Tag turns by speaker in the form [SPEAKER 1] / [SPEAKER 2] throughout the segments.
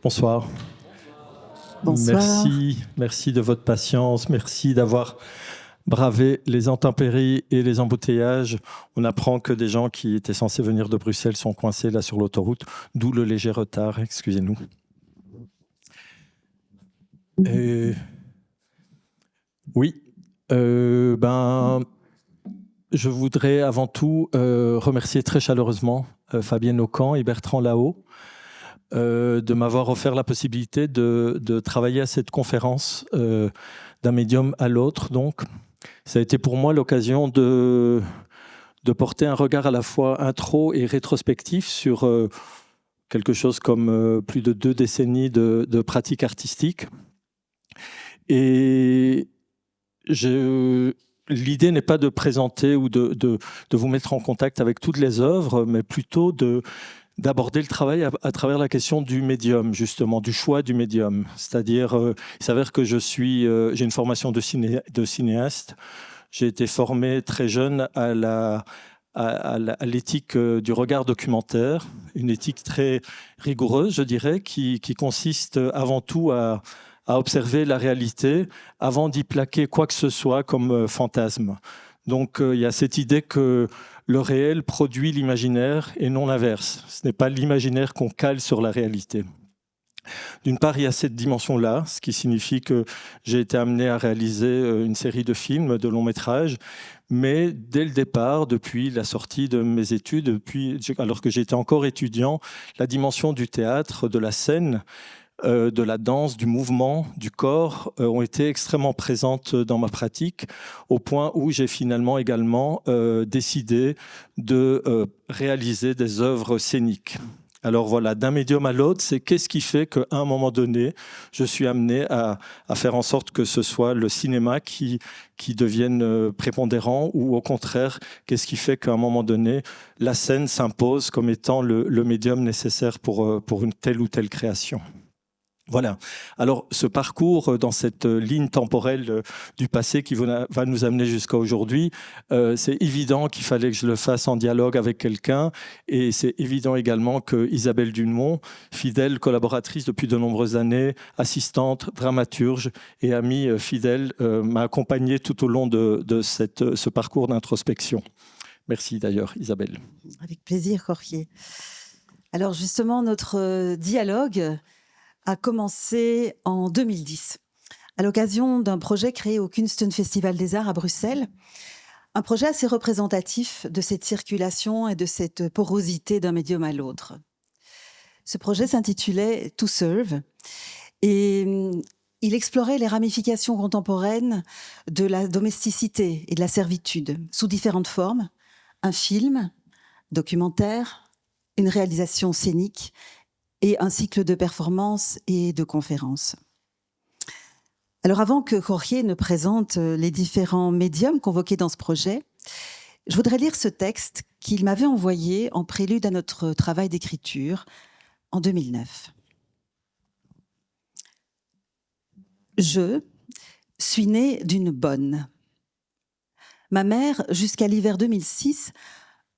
[SPEAKER 1] Bonsoir.
[SPEAKER 2] Bonsoir.
[SPEAKER 1] Merci de votre patience, merci d'avoir bravé les intempéries et les embouteillages. On apprend que des gens qui étaient censés venir de Bruxelles sont coincés là sur l'autoroute, d'où le léger retard, excusez-nous. Oui, je voudrais avant tout remercier très chaleureusement Fabienne Aucan et Bertrand Lahaut de m'avoir offert la possibilité de travailler à cette conférence d'un médium à l'autre. Donc, ça a été pour moi l'occasion de porter un regard à la fois intro et rétrospectif sur quelque chose comme plus de 2 décennies de pratique artistique. Et l'idée n'est pas de présenter ou de vous mettre en contact avec toutes les œuvres, mais plutôt d'aborder le travail à travers la question du médium, justement, du choix du médium. C'est-à-dire, il s'avère que j'ai une formation de cinéaste. J'ai été formé très jeune à l'éthique du regard documentaire, une éthique très rigoureuse, je dirais, qui consiste avant tout à observer la réalité avant d'y plaquer quoi que ce soit comme fantasme. Donc il y a cette idée que le réel produit l'imaginaire et non l'inverse. Ce n'est pas l'imaginaire qu'on cale sur la réalité. D'une part, il y a cette dimension-là, ce qui signifie que j'ai été amené à réaliser une série de films, de longs métrages, mais dès le départ, depuis la sortie de mes études, alors que j'étais encore étudiant, la dimension du théâtre, de la scène, de la danse, du mouvement, du corps ont été extrêmement présentes dans ma pratique, au point où j'ai finalement également décidé de réaliser des œuvres scéniques. Alors voilà, d'un médium à l'autre, c'est qu'est-ce qui fait qu'à un moment donné, je suis amené à faire en sorte que ce soit le cinéma qui devienne prépondérant, ou au contraire, qu'est-ce qui fait qu'à un moment donné, la scène s'impose comme étant le médium nécessaire pour une telle ou telle création. Voilà. Alors, ce parcours dans cette ligne temporelle du passé qui va nous amener jusqu'à aujourd'hui, c'est évident qu'il fallait que je le fasse en dialogue avec quelqu'un, et c'est évident également que Isabelle Dumont, fidèle collaboratrice depuis de nombreuses années, assistante, dramaturge et amie fidèle, m'a accompagné tout au long de ce parcours d'introspection. Merci d'ailleurs, Isabelle.
[SPEAKER 2] Avec plaisir, Jorge. Alors justement, notre dialogue a commencé en 2010, à l'occasion d'un projet créé au Kunstenfestival des Arts à Bruxelles, un projet assez représentatif de cette circulation et de cette porosité d'un médium à l'autre. Ce projet s'intitulait « To Serve » et il explorait les ramifications contemporaines de la domesticité et de la servitude sous différentes formes, un film, documentaire, une réalisation scénique et un cycle de performances et de conférences. Alors avant que Jorge ne présente les différents médiums convoqués dans ce projet, je voudrais lire ce texte qu'il m'avait envoyé en prélude à notre travail d'écriture en 2009. Je suis née d'une bonne. Ma mère, jusqu'à l'hiver 2006,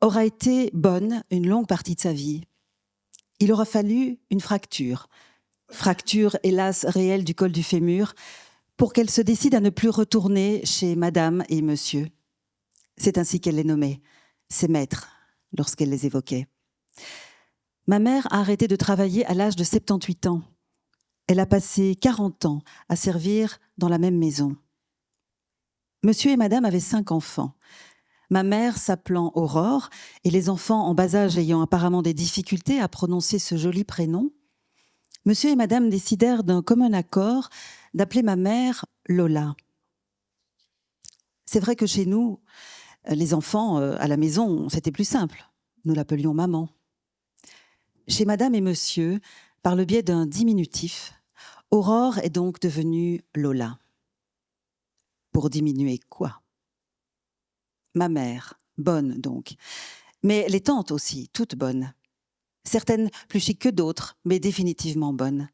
[SPEAKER 2] aura été bonne une longue partie de sa vie. Il aura fallu une fracture, hélas réelle du col du fémur, pour qu'elle se décide à ne plus retourner chez madame et monsieur. C'est ainsi qu'elle les nommait, ses maîtres, lorsqu'elle les évoquait. Ma mère a arrêté de travailler à l'âge de 78 ans. Elle a passé 40 ans à servir dans la même maison. Monsieur et madame avaient 5 enfants. Ma mère s'appelant Aurore et les enfants en bas âge ayant apparemment des difficultés à prononcer ce joli prénom, monsieur et madame décidèrent d'un commun accord d'appeler ma mère Lola. C'est vrai que chez nous, les enfants à la maison, c'était plus simple. Nous l'appelions maman. Chez madame et monsieur, par le biais d'un diminutif, Aurore est donc devenue Lola. Pour diminuer quoi ? Ma mère, bonne donc, mais les tantes aussi, toutes bonnes. Certaines plus chics que d'autres, mais définitivement bonnes.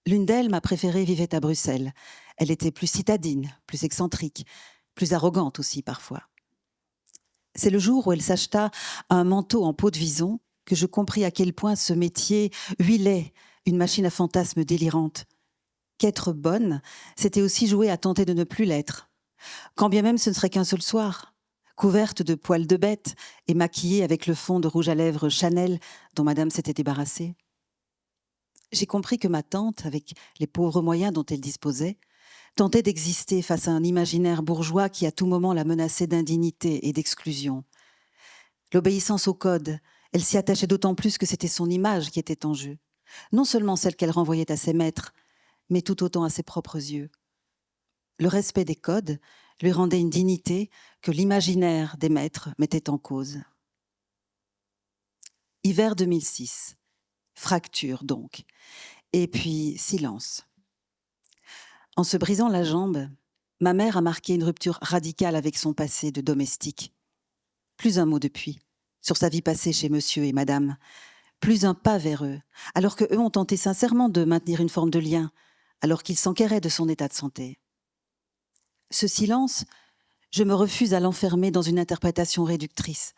[SPEAKER 2] L'une d'elles, ma préférée, vivait à Bruxelles. Elle était plus citadine, plus excentrique, plus arrogante aussi parfois. C'est le jour où elle s'acheta un manteau en peau de vison que je compris à quel point ce métier huilait une machine à fantasmes délirante. Qu'être bonne, c'était aussi jouer à tenter de ne plus l'être. Quand bien même ce ne serait qu'un seul soir, couverte de poils de bête et maquillée avec le fond de rouge à lèvres Chanel dont madame s'était débarrassée. J'ai compris que ma tante, avec les pauvres moyens dont elle disposait, tentait d'exister face à un imaginaire bourgeois qui à tout moment la menaçait d'indignité et d'exclusion. L'obéissance au code, elle s'y attachait d'autant plus que c'était son image qui était en jeu. Non seulement celle qu'elle renvoyait à ses maîtres, mais tout autant à ses propres yeux. Le respect des codes lui rendait une dignité que l'imaginaire des maîtres mettait en cause. Hiver 2006. Fracture donc. Et puis silence. En se brisant la jambe, ma mère a marqué une rupture radicale avec son passé de domestique. Plus un mot depuis, sur sa vie passée chez monsieur et madame. Plus un pas vers eux, alors qu'eux ont tenté sincèrement de maintenir une forme de lien, alors qu'ils s'enquéraient de son état de santé. Ce silence, je me refuse à l'enfermer dans une interprétation réductrice.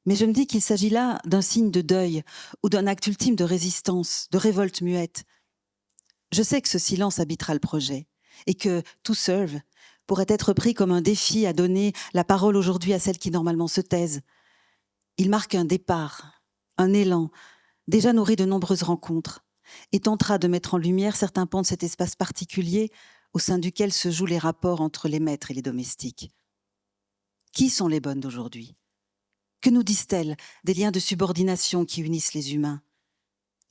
[SPEAKER 2] Mais je me dis qu'il s'agit là d'un signe de deuil ou d'un acte ultime de résistance, de révolte muette. Je sais que ce silence habitera le projet et que To Serve pourrait être pris comme un défi à donner la parole aujourd'hui à celles qui normalement se taisent. Il marque un départ, un élan, déjà nourri de nombreuses rencontres, et tentera de mettre en lumière certains pans de cet espace particulier au sein duquel se jouent les rapports entre les maîtres et les domestiques. Qui sont les bonnes d'aujourd'hui ? Que nous disent-elles des liens de subordination qui unissent les humains ?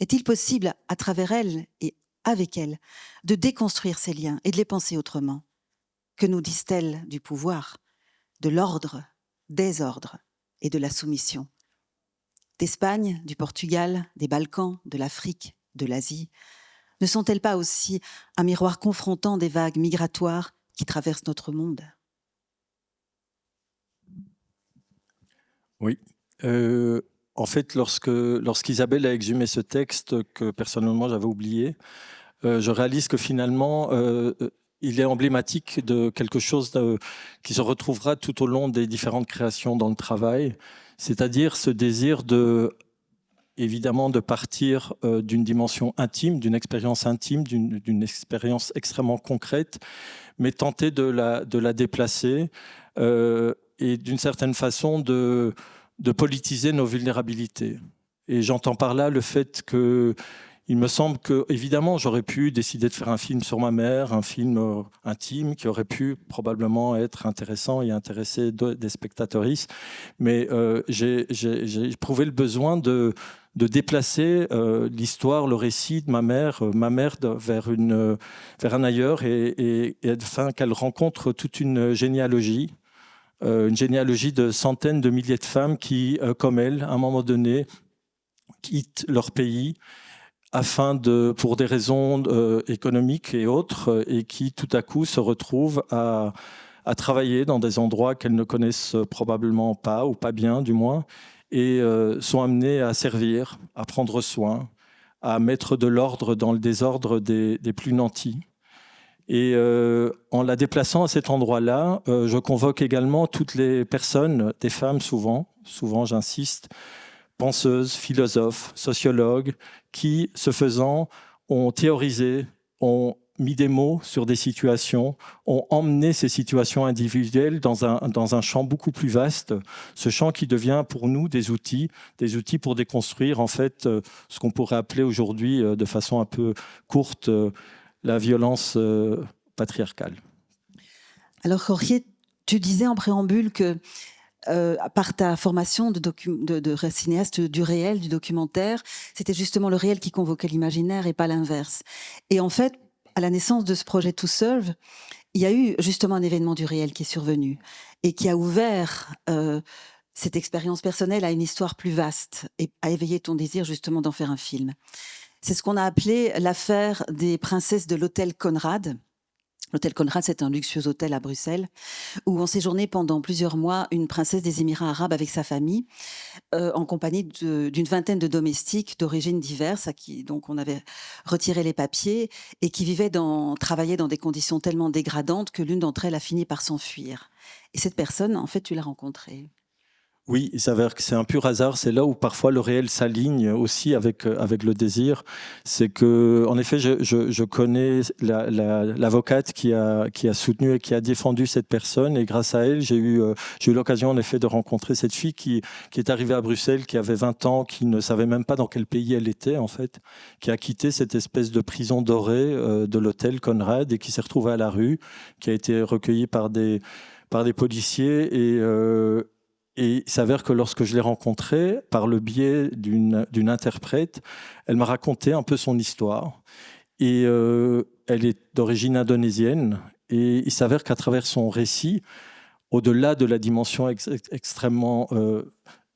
[SPEAKER 2] Est-il possible, à travers elles et avec elles, de déconstruire ces liens et de les penser autrement ? Que nous disent-elles du pouvoir, de l'ordre, des ordres et de la soumission ? D'Espagne, du Portugal, des Balkans, de l'Afrique, de l'Asie, ne sont-elles pas aussi un miroir confrontant des vagues migratoires qui traversent notre monde ?
[SPEAKER 1] Oui. En fait, lorsqu'Isabelle a exhumé ce texte que personnellement j'avais oublié, je réalise que finalement, il est emblématique de quelque chose qui se retrouvera tout au long des différentes créations dans le travail, c'est-à-dire ce désir évidemment de partir d'une dimension intime, d'une expérience intime, d'une expérience extrêmement concrète, mais tenter de la déplacer et d'une certaine façon de politiser nos vulnérabilités. Et j'entends par là le fait que il me semble que, évidemment, j'aurais pu décider de faire un film sur ma mère, un film intime qui aurait pu probablement être intéressant et intéresser des spectateuristes. Mais j'ai éprouvé le besoin de déplacer l'histoire, le récit de ma mère vers un ailleurs et afin qu'elle rencontre toute une généalogie de centaines de milliers de femmes qui, comme elle, à un moment donné, quittent leur pays pour des raisons économiques et autres, et qui tout à coup se retrouvent à travailler dans des endroits qu'elles ne connaissent probablement pas, ou pas bien du moins, et sont amenées à servir, à prendre soin, à mettre de l'ordre dans le désordre des plus nantis. Et en la déplaçant à cet endroit-là, je convoque également toutes les personnes, des femmes souvent j'insiste, penseuses, philosophes, sociologues, qui, ce faisant, ont théorisé, ont mis des mots sur des situations, ont emmené ces situations individuelles dans un champ beaucoup plus vaste, ce champ qui devient pour nous des outils pour déconstruire en fait ce qu'on pourrait appeler aujourd'hui de façon un peu courte la violence patriarcale.
[SPEAKER 2] Alors Jorge, tu disais en préambule que par ta formation de cinéaste du réel, du documentaire, c'était justement le réel qui convoquait l'imaginaire et pas l'inverse. Et en fait, à la naissance de ce projet To Serve, il y a eu justement un événement du réel qui est survenu et qui a ouvert cette expérience personnelle à une histoire plus vaste et a éveillé ton désir justement d'en faire un film. C'est ce qu'on a appelé l'affaire des princesses de l'hôtel Conrad. L'hôtel Conrad, c'est un luxueux hôtel à Bruxelles où ont séjourné pendant plusieurs mois une princesse des Émirats arabes avec sa famille, en compagnie d'une vingtaine de domestiques d'origines diverses à qui donc on avait retiré les papiers et qui travaillaient dans des conditions tellement dégradantes que l'une d'entre elles a fini par s'enfuir. Et cette personne, en fait, tu l'as rencontrée.
[SPEAKER 1] Oui, il s'avère que c'est un pur hasard. C'est là où parfois le réel s'aligne aussi avec le désir. C'est que, en effet, je connais l'avocate qui a soutenu et qui a défendu cette personne. Et grâce à elle, j'ai eu l'occasion, en effet, de rencontrer cette fille qui est arrivée à Bruxelles, qui avait 20 ans, qui ne savait même pas dans quel pays elle était, en fait, qui a quitté cette espèce de prison dorée de l'hôtel Conrad et qui s'est retrouvée à la rue, qui a été recueillie par des policiers et il s'avère que lorsque je l'ai rencontrée, par le biais d'une interprète, elle m'a raconté un peu son histoire. Et elle est d'origine indonésienne. Et il s'avère qu'à travers son récit, au-delà de la dimension extrêmement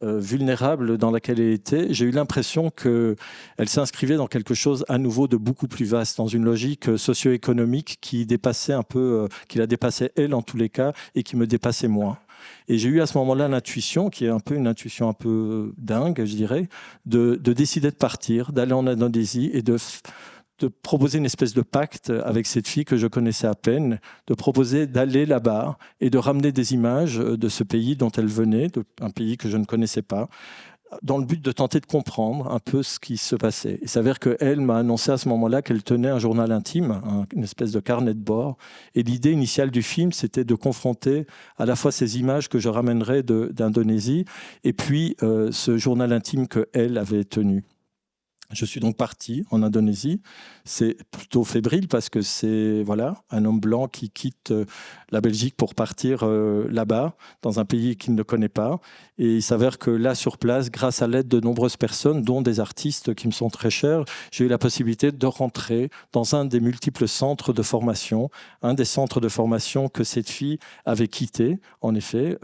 [SPEAKER 1] vulnérable dans laquelle elle était, j'ai eu l'impression qu'elle s'inscrivait dans quelque chose à nouveau de beaucoup plus vaste, dans une logique socio-économique qui dépassait un peu, qui la dépassait elle en tous les cas, et qui me dépassait moi. Et j'ai eu à ce moment-là l'intuition, qui est un peu une intuition un peu dingue, je dirais, de décider de partir, d'aller en Indonésie et de proposer une espèce de pacte avec cette fille que je connaissais à peine, de proposer d'aller là-bas et de ramener des images de ce pays dont elle venait, un pays que je ne connaissais pas, dans le but de tenter de comprendre un peu ce qui se passait. Il s'avère qu'elle m'a annoncé à ce moment-là qu'elle tenait un journal intime, une espèce de carnet de bord. Et l'idée initiale du film, c'était de confronter à la fois ces images que je ramènerais d'Indonésie et puis ce journal intime qu'elle avait tenu. Je suis donc parti en Indonésie. C'est plutôt fébrile parce que c'est voilà, un homme blanc qui quitte la Belgique pour partir là-bas, dans un pays qu'il ne connaît pas. Et il s'avère que là, sur place, grâce à l'aide de nombreuses personnes, dont des artistes qui me sont très chers, j'ai eu la possibilité de rentrer dans un des multiples centres de formation, un des centres de formation que cette fille avait quitté, en effet.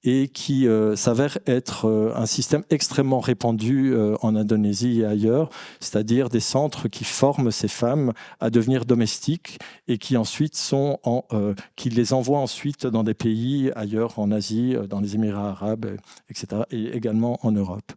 [SPEAKER 1] Et qui s'avère être un système extrêmement répandu en Indonésie et ailleurs, c'est-à-dire des centres qui forment ces femmes à devenir domestiques et qui ensuite qui les envoient ensuite dans des pays ailleurs, en Asie, dans les Émirats arabes, etc., et également en Europe.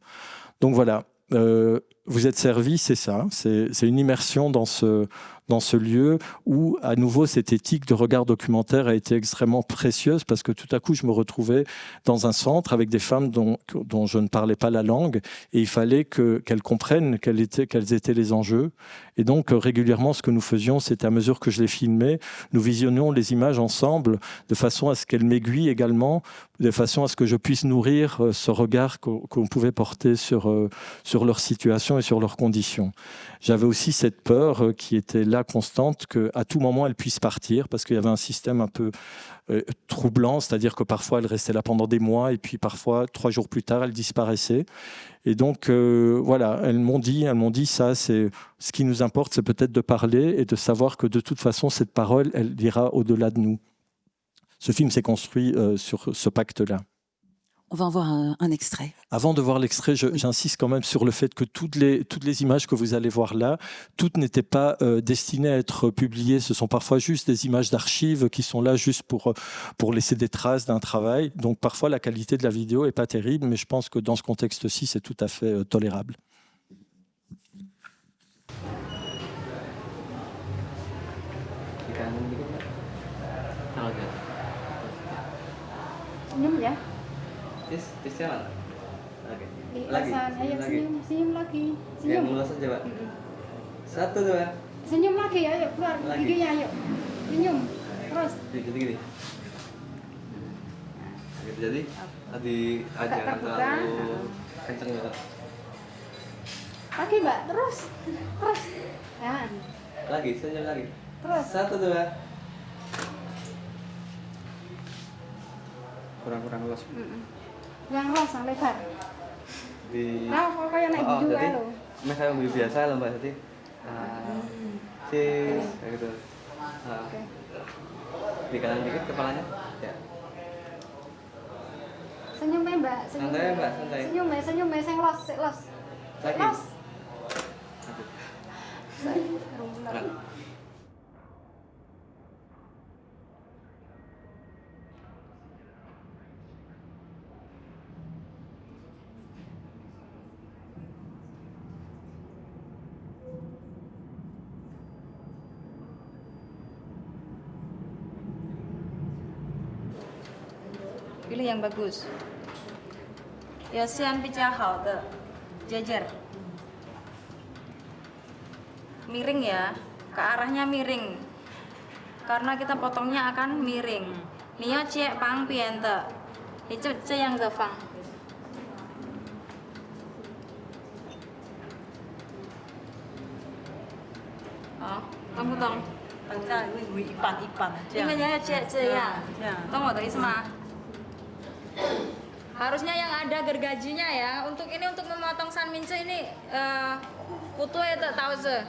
[SPEAKER 1] Donc voilà, vous êtes servi, c'est ça, c'est une immersion dans ce lieu où, à nouveau, cette éthique de regard documentaire a été extrêmement précieuse parce que tout à coup, je me retrouvais dans un centre avec des femmes dont je ne parlais pas la langue et il fallait qu'elles comprennent quels étaient les enjeux. Et donc, régulièrement, ce que nous faisions, c'est à mesure que je les filmais, nous visionnions les images ensemble de façon à ce qu'elles m'aiguillent également, de façon à ce que je puisse nourrir ce regard qu'on pouvait porter sur leur situation et sur leurs conditions. J'avais aussi cette peur qui était là constante, qu'à tout moment elles puissent partir, parce qu'il y avait un système un peu troublant, c'est-à-dire que parfois elles restaient là pendant des mois et puis parfois 3 jours plus tard elles disparaissaient. Et donc voilà, elles m'ont dit ça, c'est ce qui nous importe, c'est peut-être de parler et de savoir que de toute façon cette parole, elle ira au-delà de nous. Ce film s'est construit sur ce pacte-là.
[SPEAKER 2] On va en voir un extrait.
[SPEAKER 1] Avant de voir l'extrait, j'insiste quand même sur le fait que toutes les images que vous allez voir là, toutes n'étaient pas destinées à être publiées. Ce sont parfois juste des images d'archives qui sont là juste pour laisser des traces d'un travail. Donc parfois la qualité de la vidéo n'est pas terrible, mais je pense que dans ce contexte-ci, c'est tout à fait tolérable.
[SPEAKER 3] Tisnya mana? Oke.
[SPEAKER 4] Lagi. Ayo senyum lagi. Senyum.
[SPEAKER 3] Yang mulus aja, Pak. Satu tuh, Pak.
[SPEAKER 4] Senyum lagi, ayo keluar giginya, ayo. Senyum. Terus.
[SPEAKER 3] Gini. Gitu jadi. Jangan terlalu kenceng banget.
[SPEAKER 4] Lagi, Mbak. Terus. Nah.
[SPEAKER 3] Lagi, senyum lagi.
[SPEAKER 4] Terus.
[SPEAKER 3] Satu tuh, Pak. Kurang los.
[SPEAKER 4] Yang los, yang lebar. Nah, pokoknya naik juga
[SPEAKER 3] jadi,
[SPEAKER 4] lo.
[SPEAKER 3] Mas saya mobil biasa loh Mbak tadi. Cis, kayak gitu.
[SPEAKER 4] Oke.
[SPEAKER 3] Di kanan dikit kepalanya. Ya.
[SPEAKER 4] Senyum ya, Mbak.
[SPEAKER 3] Santai ya, Mbak, santai.
[SPEAKER 4] Senyum ya, sing los.
[SPEAKER 3] Lagi.
[SPEAKER 4] Los. Pilih yang bagus.
[SPEAKER 5] 有线比较好的 jejer miring ya, ke arahnya miring karena kita potongnya akan miring. Nia cie pang piente, itu yang gefang. Oh, kamu tong.
[SPEAKER 2] 这样会一半一半这样。
[SPEAKER 5] 因为你要这样，
[SPEAKER 2] 这样。
[SPEAKER 5] 懂我的意思吗？ Harusnya yang ada gergajinya ya. Untuk ini untuk memotong sanmince ini putu ya tak tahu se.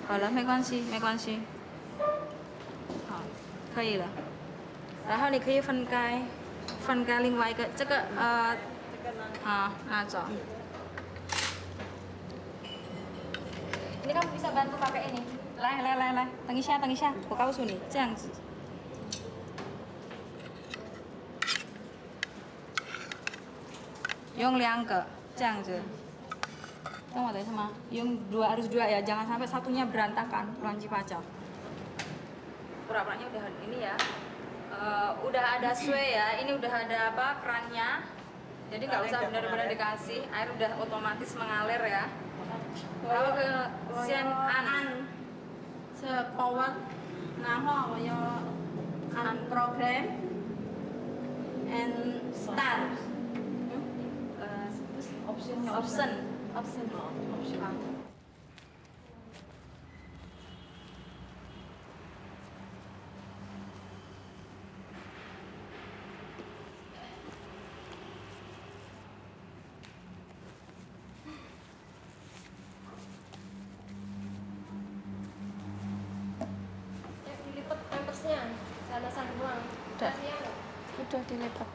[SPEAKER 5] 好了，没关系，没关系。好，可以了。然后你可以分开另外一个这个拿走。Ini kamu bisa bantu pakai ini. 来，等一下，我告诉你，这样子。 用2个这样子，懂我的意思吗？用harus dua ya, jangan sampai satunya berantakan, lanci pacau. Pura-puranya udah ini ya, udah ada sway ya, ini udah ada apa kerannya, jadi nggak usah benar-benar dikasih, air udah otomatis mengalir ya. Kalau ke sian an
[SPEAKER 6] sepower nah ho yo an program and start
[SPEAKER 5] option.
[SPEAKER 6] dilipat pampersnya sana doang
[SPEAKER 5] Udah dilipat.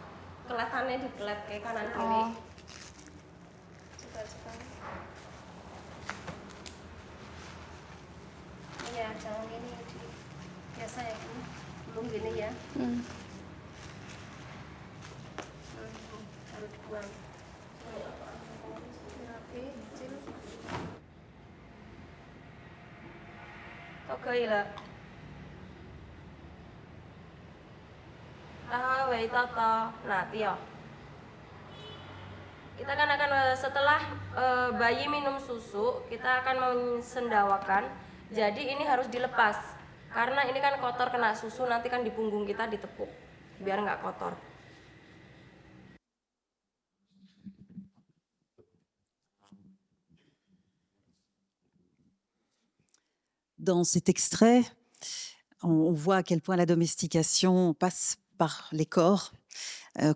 [SPEAKER 6] kelihatannya dipelet kayak kanan kiri
[SPEAKER 5] Oh.
[SPEAKER 6] iya jangan ini biasa ya belum gini ya harus dibuang rapi kecil
[SPEAKER 5] 都可以了。然后围到Natio. Kita kan akan setelah bayi minum susu, kita akan mensendawakan. Jadi ini harus dilepas. Karena ini kan kotor kena susu, nanti kan di punggung kita ditepuk biar nggak kotor.
[SPEAKER 2] Dans cet extrait, on voit à quel point la domestication passe par les corps,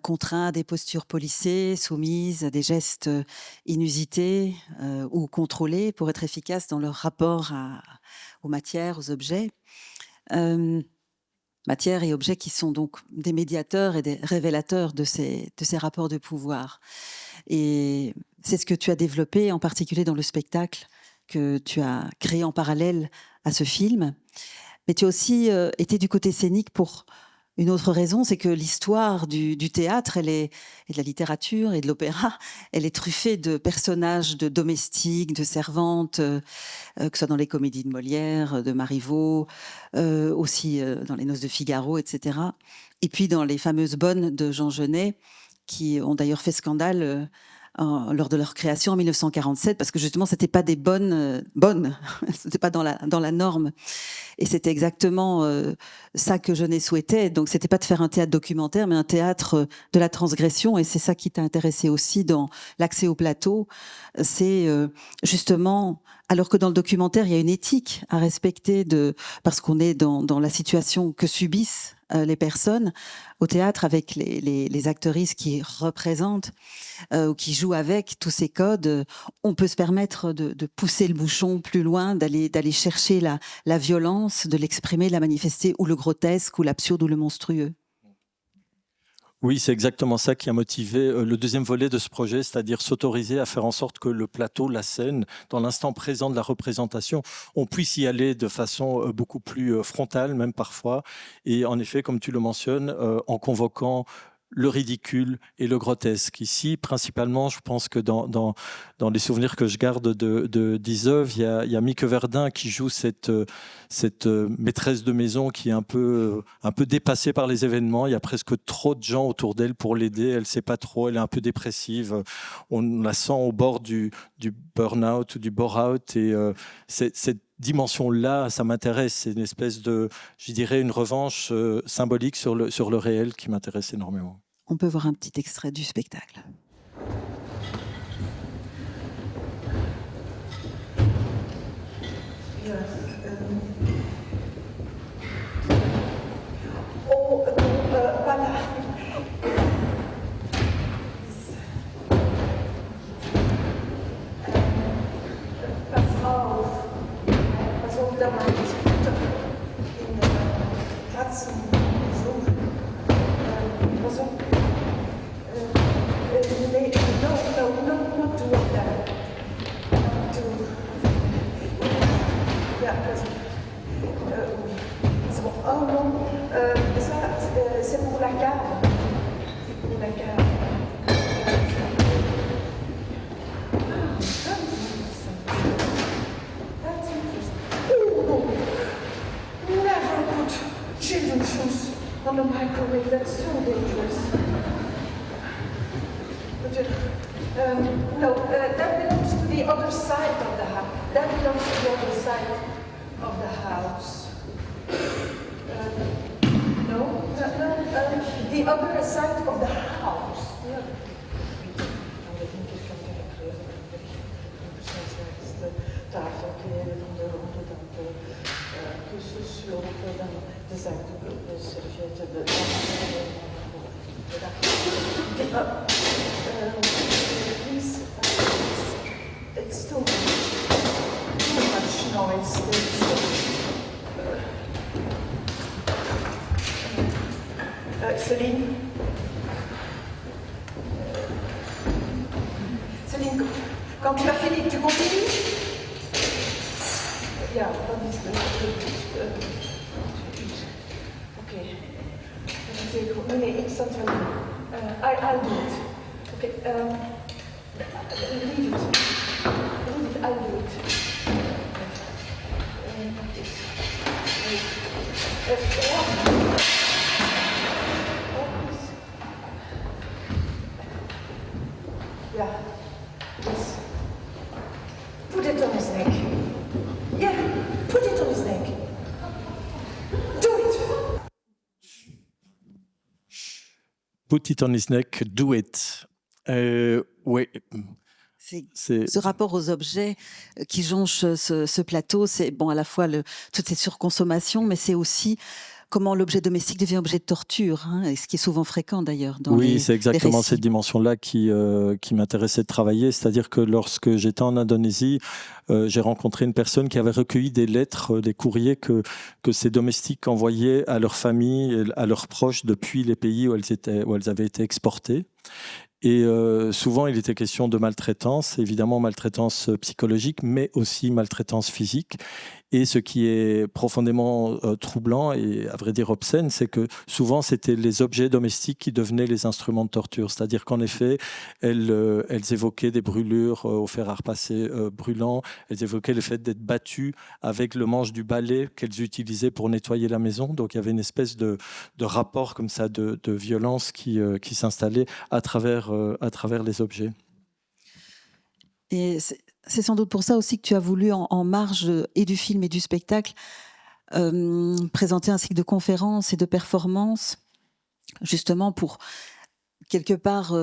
[SPEAKER 2] contraints à des postures policées, soumises à des gestes inusités ou contrôlés pour être efficaces dans leur rapport aux matières, aux objets. Matières et objets qui sont donc des médiateurs et des révélateurs de ces rapports de pouvoir. Et c'est ce que tu as développé en particulier dans le spectacle que tu as créé en parallèle à ce film. Mais tu as aussi été du côté scénique pour une autre raison, c'est que l'histoire du théâtre et de la littérature et de l'opéra, elle est truffée de personnages, de domestiques, de servantes, que ce soit dans les comédies de Molière, de Marivaux, aussi dans les Noces de Figaro, etc. Et puis dans les fameuses bonnes de Jean Genet, qui ont d'ailleurs fait scandale lors de leur création en 1947, parce que justement, c'était pas des bonnes, c'était pas dans la norme. Et c'était exactement ça que Genet souhaitait. Donc, c'était pas de faire un théâtre documentaire, mais un théâtre de la transgression. Et c'est ça qui t'a intéressé aussi dans l'accès au plateau. C'est justement, alors que dans le documentaire, il y a une éthique à respecter parce qu'on est dans la situation que subissent les personnes au théâtre avec les actrices qui représentent ou qui jouent avec tous ces codes, on peut se permettre de pousser le bouchon plus loin, d'aller chercher la violence, de l'exprimer, de la manifester, ou le grotesque, ou l'absurde, ou le monstrueux.
[SPEAKER 1] Oui, c'est exactement ça qui a motivé le deuxième volet de ce projet, c'est-à-dire s'autoriser à faire en sorte que le plateau, la scène, dans l'instant présent de la représentation, on puisse y aller de façon beaucoup plus frontale, même parfois. Et en effet, comme tu le mentionnes, en convoquant le ridicule et le grotesque. Ici, principalement, je pense que dans les souvenirs que je garde d'Iseuve, il y a Mieke Verdun qui joue cette maîtresse de maison qui est un peu dépassée par les événements. Il y a presque trop de gens autour d'elle pour l'aider. Elle ne sait pas trop, elle est un peu dépressive. On la sent au bord du burn-out ou du bore-out. Et cette dimension-là, ça m'intéresse. C'est une espèce de, je dirais, une revanche symbolique sur le réel qui m'intéresse énormément.
[SPEAKER 2] On peut voir un petit extrait du spectacle.
[SPEAKER 7] Voilà. Pass auf, da mal nicht in der Katzen so. Pass auf. Nee, no, not do that. Ja, pass auf. C'est bon. Oh non, ça, c'est pour la cave. C'est pour la cave. Never put children's shoes on the microwave. That's so dangerous. But, no, that belongs to the other side of the house. That belongs to the other side of the house. No, the other side of the house. Please, it's too much noise. Céline. Céline, quand tu as fini, tu continues? Yeah, okay. Nee, ik zat wel in. I'll do it. Okay, leave it. I'll do it. Yeah, yes. Put it on his neck. Yeah, put it on his neck. Do it.
[SPEAKER 1] Put it on his neck, do it. Oui.
[SPEAKER 2] C'est ce rapport aux objets qui jonchent ce plateau, c'est bon à la fois toute cette surconsommation, mais c'est aussi comment l'objet domestique devient objet de torture, hein, et ce qui est souvent fréquent d'ailleurs dans
[SPEAKER 1] oui,
[SPEAKER 2] les
[SPEAKER 1] c'est exactement
[SPEAKER 2] récits.
[SPEAKER 1] cette dimension-là qui m'intéressait de travailler. C'est-à-dire que lorsque j'étais en Indonésie, j'ai rencontré une personne qui avait recueilli des lettres, des courriers que ces domestiques envoyaient à leurs familles, à leurs proches depuis les pays où elles avaient été exportées. Et souvent, il était question de maltraitance, évidemment maltraitance psychologique, mais aussi maltraitance physique. Et ce qui est profondément troublant et à vrai dire obscène, c'est que souvent c'était les objets domestiques qui devenaient les instruments de torture. C'est-à-dire qu'en effet, elles évoquaient des brûlures au fer à repasser brûlant, elles évoquaient le fait d'être battues avec le manche du balai qu'elles utilisaient pour nettoyer la maison. Donc il y avait une espèce de rapport comme ça de violence qui s'installait à travers les objets.
[SPEAKER 2] Et c'est sans doute pour ça aussi que tu as voulu, en marge et du film et du spectacle, présenter un cycle de conférences et de performances, justement pour quelque part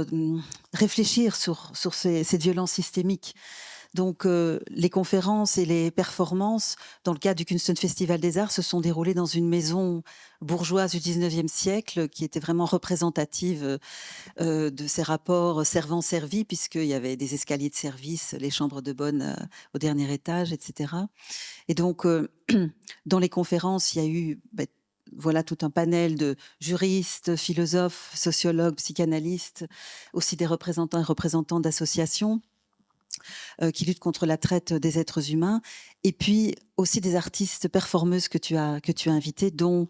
[SPEAKER 2] réfléchir sur cette violence systémique. Donc les conférences et les performances, dans le cadre du Kunsten Festival des Arts, se sont déroulées dans une maison bourgeoise du 19e siècle qui était vraiment représentative de ces rapports servant-servi, puisqu'il y avait des escaliers de service, les chambres de bonne au dernier étage, etc. Et donc, dans les conférences, il y a eu voilà tout un panel de juristes, philosophes, sociologues, psychanalystes, aussi des représentants et représentantes d'associations qui luttent contre la traite des êtres humains, et puis aussi des artistes performeuses que tu as invitées, dont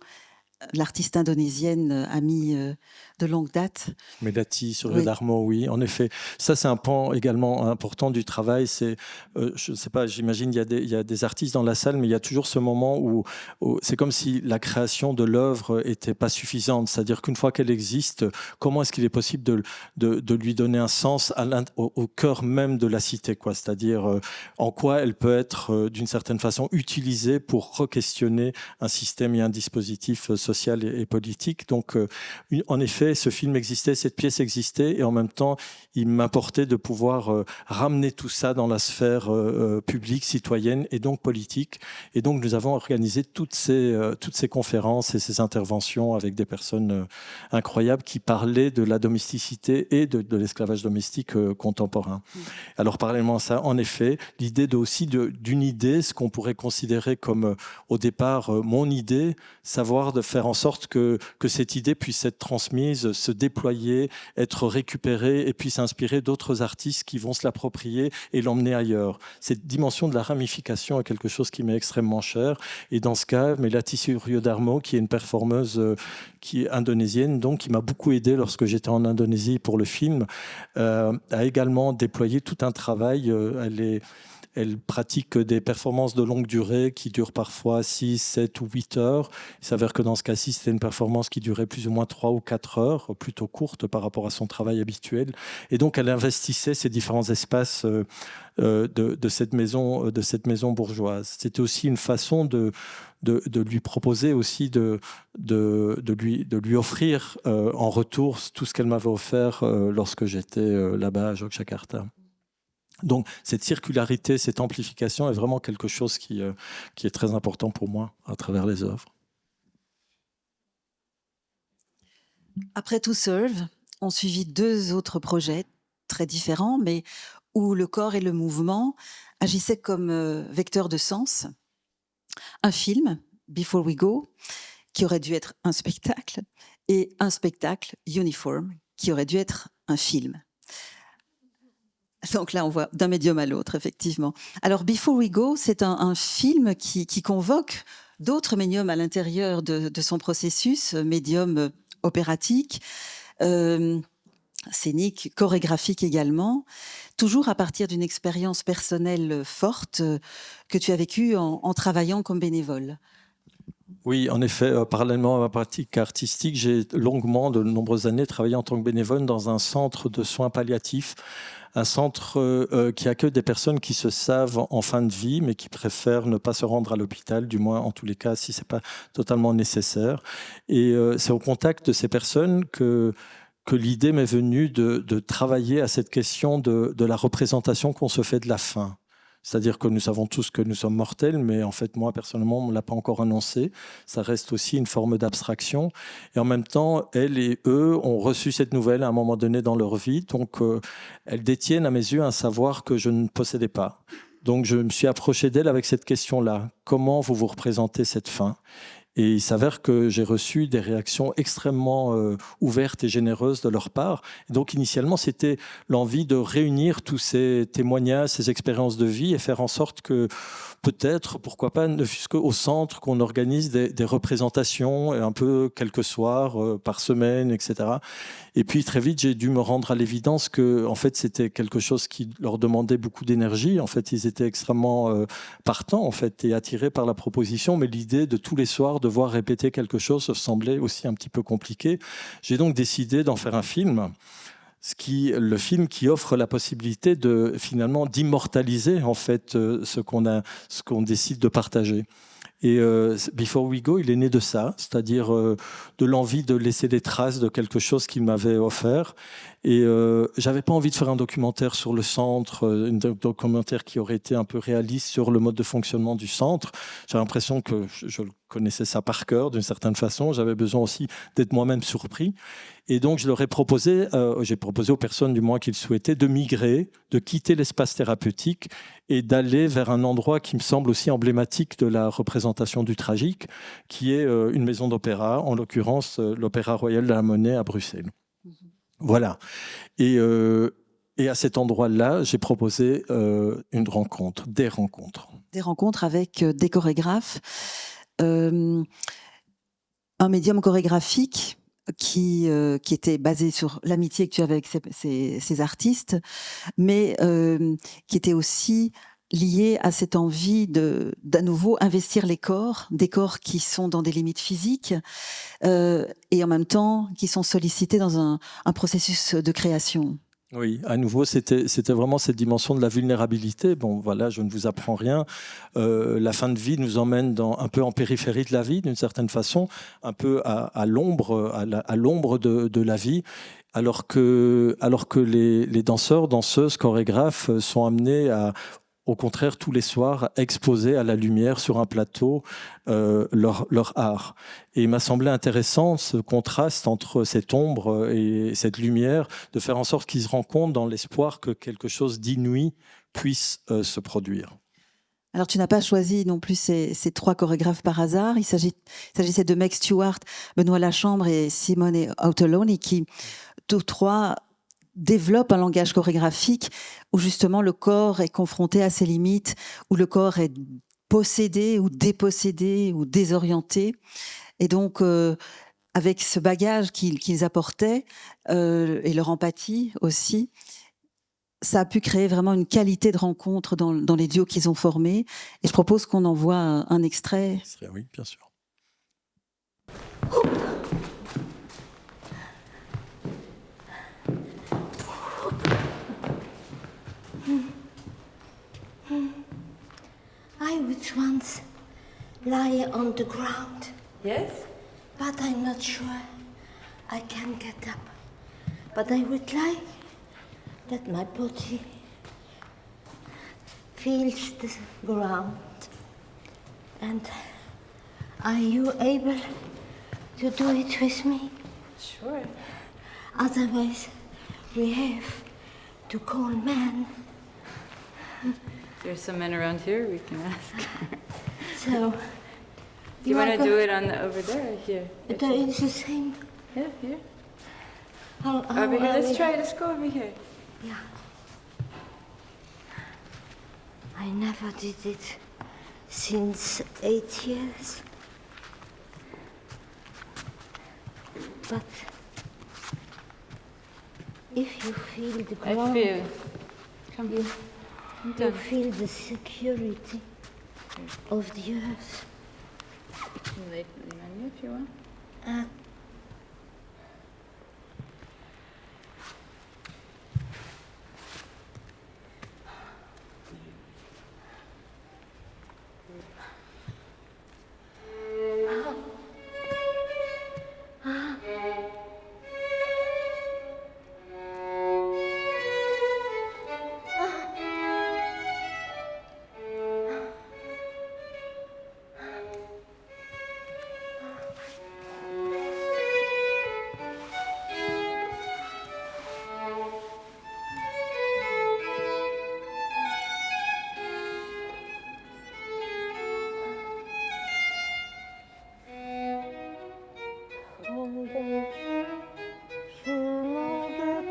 [SPEAKER 2] l'artiste indonésienne amie de longue date.
[SPEAKER 1] Melati Suryodarmo, oui, en effet. Ça, c'est un pan également important du travail. C'est, je ne sais pas, j'imagine il y a des artistes dans la salle, mais il y a toujours ce moment où c'est comme si la création de l'œuvre n'était pas suffisante. C'est-à-dire qu'une fois qu'elle existe, comment est-ce qu'il est possible de lui donner un sens au cœur même de la cité, quoi. C'est-à-dire en quoi elle peut être, d'une certaine façon, utilisée pour re-questionner un système et un dispositif social et politique. Donc, en effet, ce film existait, cette pièce existait, et en même temps, il m'importait de pouvoir ramener tout ça dans la sphère publique, citoyenne et donc politique. Et donc, nous avons organisé toutes ces conférences et ces interventions avec des personnes incroyables qui parlaient de la domesticité et de l'esclavage domestique contemporain. Alors, parallèlement à ça, en effet, l'idée d'une idée, ce qu'on pourrait considérer comme au départ mon idée, savoir de faire en sorte que cette idée puisse être transmise, se déployer, être récupérée et puis s'inspirer d'autres artistes qui vont se l'approprier et l'emmener ailleurs. Cette dimension de la ramification est quelque chose qui m'est extrêmement cher. Et dans ce cas, Melati Suryodarmo, qui est une performeuse qui est indonésienne, donc qui m'a beaucoup aidé lorsque j'étais en Indonésie pour le film, a également déployé tout un travail. Elle pratique des performances de longue durée qui durent parfois 6, 7 ou 8 heures. Il s'avère que dans ce cas-ci, c'était une performance qui durait plus ou moins 3 ou 4 heures, plutôt courte par rapport à son travail habituel. Et donc, elle investissait ces différents espaces de cette maison bourgeoise. C'était aussi une façon de lui proposer aussi de lui offrir en retour tout ce qu'elle m'avait offert lorsque j'étais là-bas à Yogyakarta. Donc, cette circularité, cette amplification est vraiment quelque chose qui est très important pour moi à travers les œuvres.
[SPEAKER 2] Après To Serve, ont suivi 2 autres projets très différents, mais où le corps et le mouvement agissaient comme vecteurs de sens. Un film, Before We Go, qui aurait dû être un spectacle, et un spectacle, Uniform, qui aurait dû être un film. Donc là, on voit d'un médium à l'autre, effectivement. Alors, Before We Go, c'est un film qui convoque d'autres médiums à l'intérieur de son processus, médium opératique, scénique, chorégraphique également, toujours à partir d'une expérience personnelle forte que tu as vécue en travaillant comme bénévole.
[SPEAKER 1] Oui, en effet, parallèlement à ma pratique artistique, j'ai longuement, de nombreuses années, travaillé en tant que bénévole dans un centre de soins palliatifs, un centre qui accueille des personnes qui se savent en fin de vie, mais qui préfèrent ne pas se rendre à l'hôpital, du moins en tous les cas, si ce n'est pas totalement nécessaire. Et c'est au contact de ces personnes que l'idée m'est venue de travailler à cette question de la représentation qu'on se fait de la fin. C'est-à-dire que nous savons tous que nous sommes mortels, mais en fait, moi, personnellement, on ne me l'a pas encore annoncé. Ça reste aussi une forme d'abstraction. Et en même temps, elles et eux ont reçu cette nouvelle à un moment donné dans leur vie. Donc, elles détiennent à mes yeux un savoir que je ne possédais pas. Donc, je me suis approché d'elles avec cette question-là. Comment vous représentez cette fin ? Et il s'avère que j'ai reçu des réactions extrêmement ouvertes et généreuses de leur part. Et donc, initialement, c'était l'envie de réunir tous ces témoignages, ces expériences de vie et faire en sorte que peut-être, pourquoi pas, ne fût-ce qu'au centre, qu'on organise des représentations, un peu quelques soirs par semaine, etc. Et puis, très vite, j'ai dû me rendre à l'évidence que, en fait, c'était quelque chose qui leur demandait beaucoup d'énergie. En fait, ils étaient extrêmement partants, en fait, et attirés par la proposition. Mais l'idée de tous les soirs devoir répéter quelque chose semblait aussi un petit peu compliqué. J'ai donc décidé d'en faire un film. Le film qui offre la possibilité finalement d'immortaliser en fait ce qu'on décide de partager. Et Before We Go, il est né de ça, c'est-à-dire de l'envie de laisser des traces de quelque chose qu'il m'avait offert. Et j'avais pas envie de faire un documentaire sur le centre, un documentaire qui aurait été un peu réaliste sur le mode de fonctionnement du centre. J'avais l'impression que je connaissais ça par cœur d'une certaine façon. J'avais besoin aussi d'être moi-même surpris. Et donc, j'ai proposé aux personnes du moins qu'ils souhaitaient de migrer, de quitter l'espace thérapeutique et d'aller vers un endroit qui me semble aussi emblématique de la représentation du tragique, qui est une maison d'opéra, en l'occurrence l'Opéra Royal de la Monnaie à Bruxelles. Voilà. Et à cet endroit-là, j'ai proposé des rencontres. Des
[SPEAKER 2] rencontres avec des chorégraphes. un médium chorégraphique qui était basé sur l'amitié que tu avais avec ces artistes, mais qui était aussi lié à cette envie d'à nouveau investir les corps, des corps qui sont dans des limites physiques et en même temps qui sont sollicités dans un processus de création.
[SPEAKER 1] Oui, à nouveau, c'était vraiment cette dimension de la vulnérabilité. Bon, voilà, je ne vous apprends rien. La fin de vie nous emmène un peu en périphérie de la vie, d'une certaine façon, un peu à l'ombre, à l'ombre de la vie, alors que les danseurs, danseuses, chorégraphes sont amenés à, au contraire, tous les soirs, exposer à la lumière sur un plateau leur art. Et il m'a semblé intéressant ce contraste entre cette ombre et cette lumière, de faire en sorte qu'ils se rencontrent dans l'espoir que quelque chose d'inouï puisse se produire.
[SPEAKER 2] Alors, tu n'as pas choisi non plus ces trois chorégraphes par hasard. Il s'agissait de Meg Stewart, Benoît Lachambre et Simone Autoloni, qui, tous trois, développent un langage chorégraphique où justement le corps est confronté à ses limites, où le corps est possédé ou dépossédé ou désorienté. Et donc, avec ce bagage qu'ils apportaient et leur empathie aussi, ça a pu créer vraiment une qualité de rencontre dans les duos qu'ils ont formés. Et je propose qu'on envoie un extrait.
[SPEAKER 1] Oui, bien sûr.
[SPEAKER 6] I would once lie on the ground.
[SPEAKER 7] Yes?
[SPEAKER 6] But I'm not sure I can get up. But I would like that my body feels the ground. And are you able to do it with me?
[SPEAKER 7] Sure.
[SPEAKER 6] Otherwise, we have to call men.
[SPEAKER 8] There's some men around here we can ask.
[SPEAKER 6] So,
[SPEAKER 8] Do you want to do it on over there or here?
[SPEAKER 6] It's the same.
[SPEAKER 8] Yeah, here.
[SPEAKER 6] How
[SPEAKER 8] Over here.
[SPEAKER 6] early?
[SPEAKER 8] Let's go over here.
[SPEAKER 6] Yeah. I never did it since 8 years. But if you feel the
[SPEAKER 8] I
[SPEAKER 6] ground,
[SPEAKER 8] feel. Come
[SPEAKER 6] you,
[SPEAKER 8] I'm
[SPEAKER 6] you
[SPEAKER 8] done.
[SPEAKER 6] feel the security of the earth.
[SPEAKER 8] You can lay the menu if you want.
[SPEAKER 6] Uh,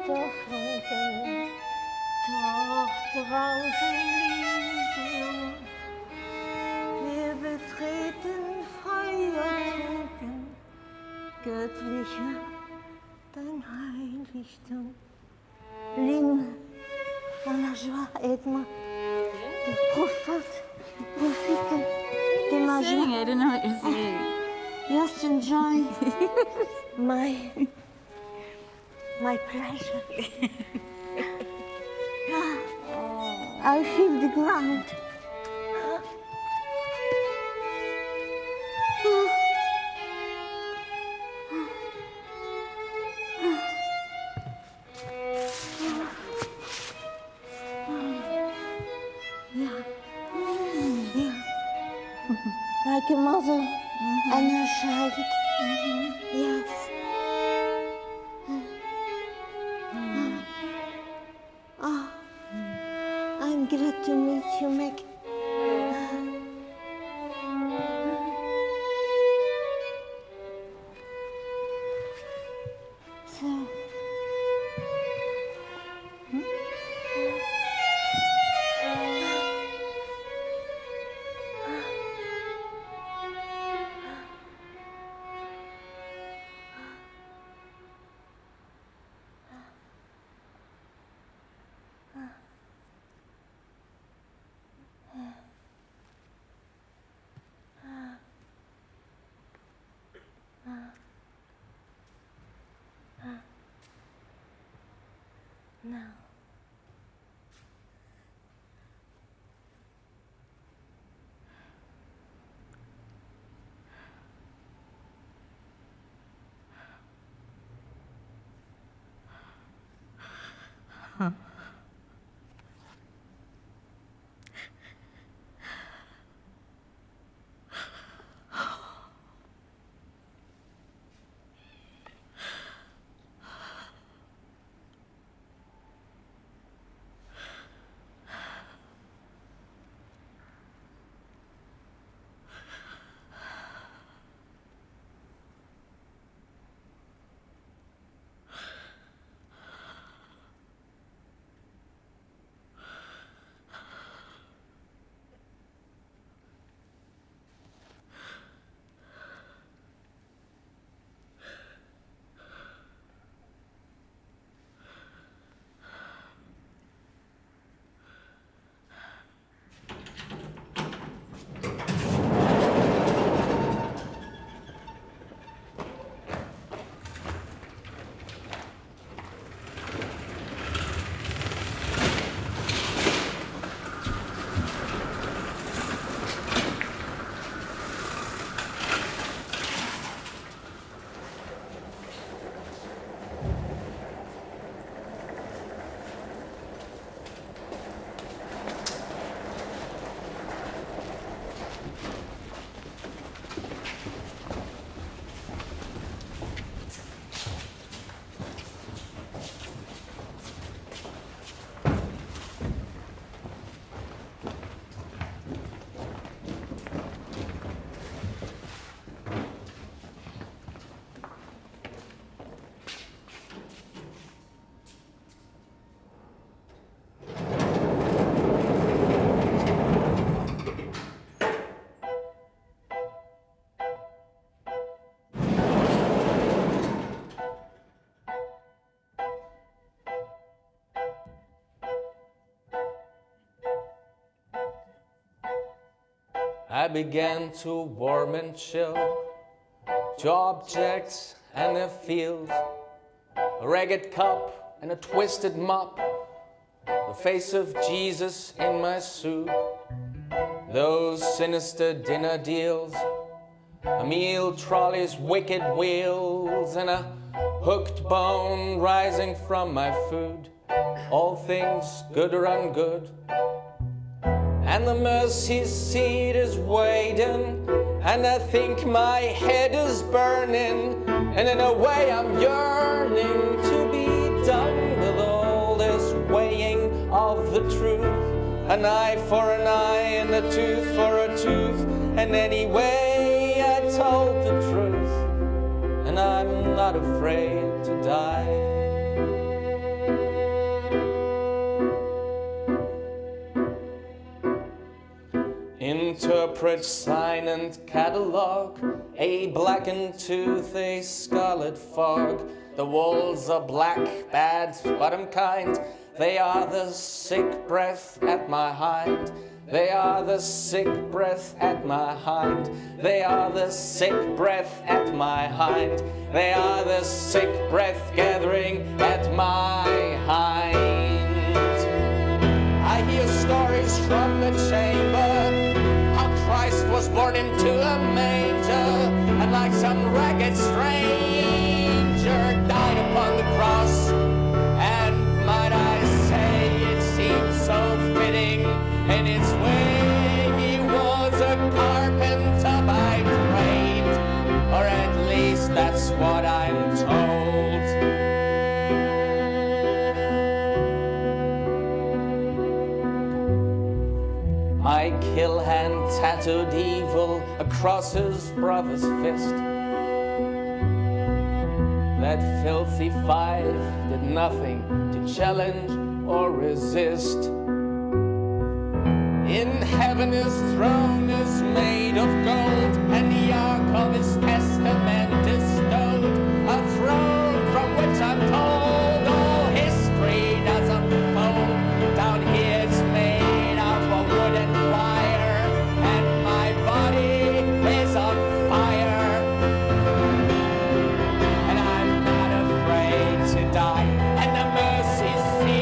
[SPEAKER 6] Doch draußen Elysium, wir betreten Feuertrunken, göttlicher dein Heiligtum. L'hymne dans la joie, aide-moi. Profite de ma
[SPEAKER 8] Sing,
[SPEAKER 6] joie.
[SPEAKER 8] I didn't know what you're singing.
[SPEAKER 6] Just enjoy my pleasure. I feel the ground. Yeah. Like a mother and her child. Yes. Oh, I'm glad to meet you, Meg. So, now.
[SPEAKER 9] I began to warm and chill to objects and their fields, a ragged cup and a twisted mop, the face of Jesus in my soup, those sinister dinner deals, a meal trolley's wicked wheels, and a hooked bone rising from my food, all things good or ungood. And the mercy seat is waiting, and I think my head is burning, and in a way I'm yearning to be done with all this weighing of the truth. An eye for an eye and a tooth for a tooth, and anyway I told the truth, and I'm not afraid to die. Interpret sign and catalog, a blackened tooth, a scarlet fog. The walls are black, bad, but I'm kind. They are the sick breath at my hind. They are the sick breath at my hind. They are the sick breath at my hind. They are the sick breath gathering at my hind. I hear stories from the chamber, Christ was born into a manger, and like some ragged stranger died upon the cross. And might I say, it seems so fitting in its way. He was a carpenter by trade, or at least that's what I'm told. My kill hand tattooed evil across his brother's fist. That filthy five did nothing to challenge or resist. In heaven his throne is made of gold, and the ark of his testament is stowed. A throne from which I'm told all history does unfold. Down here it's made of a wooden wire, and my body is on fire. And I'm not afraid to die, and the mercy seat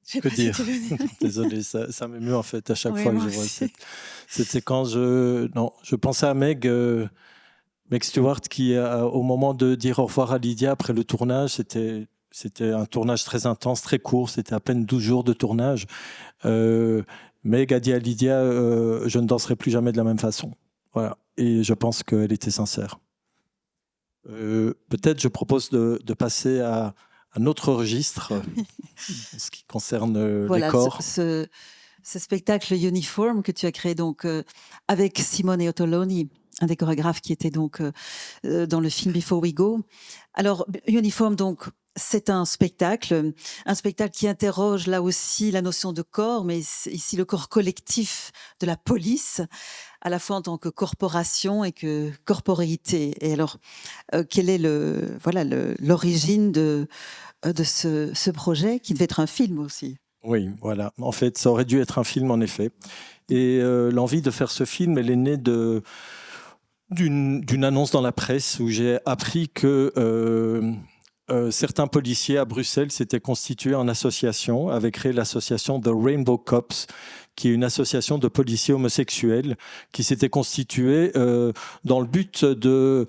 [SPEAKER 2] Je sais
[SPEAKER 1] Que
[SPEAKER 2] pas si
[SPEAKER 1] dire?
[SPEAKER 2] tu veux dire.
[SPEAKER 1] Désolé, ça m'émeut en fait à chaque
[SPEAKER 2] Oui,
[SPEAKER 1] fois que
[SPEAKER 2] moi
[SPEAKER 1] je vois
[SPEAKER 2] aussi.
[SPEAKER 1] cette séquence. Non, je pensais à Meg Stewart qui, au moment de dire au revoir à Lydia après le tournage, c'était un tournage très intense, très court, c'était à peine 12 jours de tournage. Meg a dit à Lydia, je ne danserai plus jamais de la même façon. Voilà. Et je pense qu'elle était sincère. Peut-être je propose de passer à un autre registre en ce qui concerne les
[SPEAKER 2] Voilà,
[SPEAKER 1] corps.
[SPEAKER 2] ce spectacle Uniform que tu as créé donc avec Simone Ottoloni, un des chorégraphes qui était donc dans le film Before We Go. Alors Uniform, donc c'est un spectacle qui interroge là aussi la notion de corps, mais ici le corps collectif de la police, à la fois en tant que corporation et que corporéité. Et alors, quelle est l'origine de ce projet qui devait être un film aussi?
[SPEAKER 1] Oui, voilà. En fait, ça aurait dû être un film, en effet. Et l'envie de faire ce film, elle est née d'une annonce dans la presse où j'ai appris que certains policiers à Bruxelles s'étaient constitués en association, avaient créé l'association The Rainbow Cops, qui est une association de policiers homosexuels qui s'était constituée dans le but de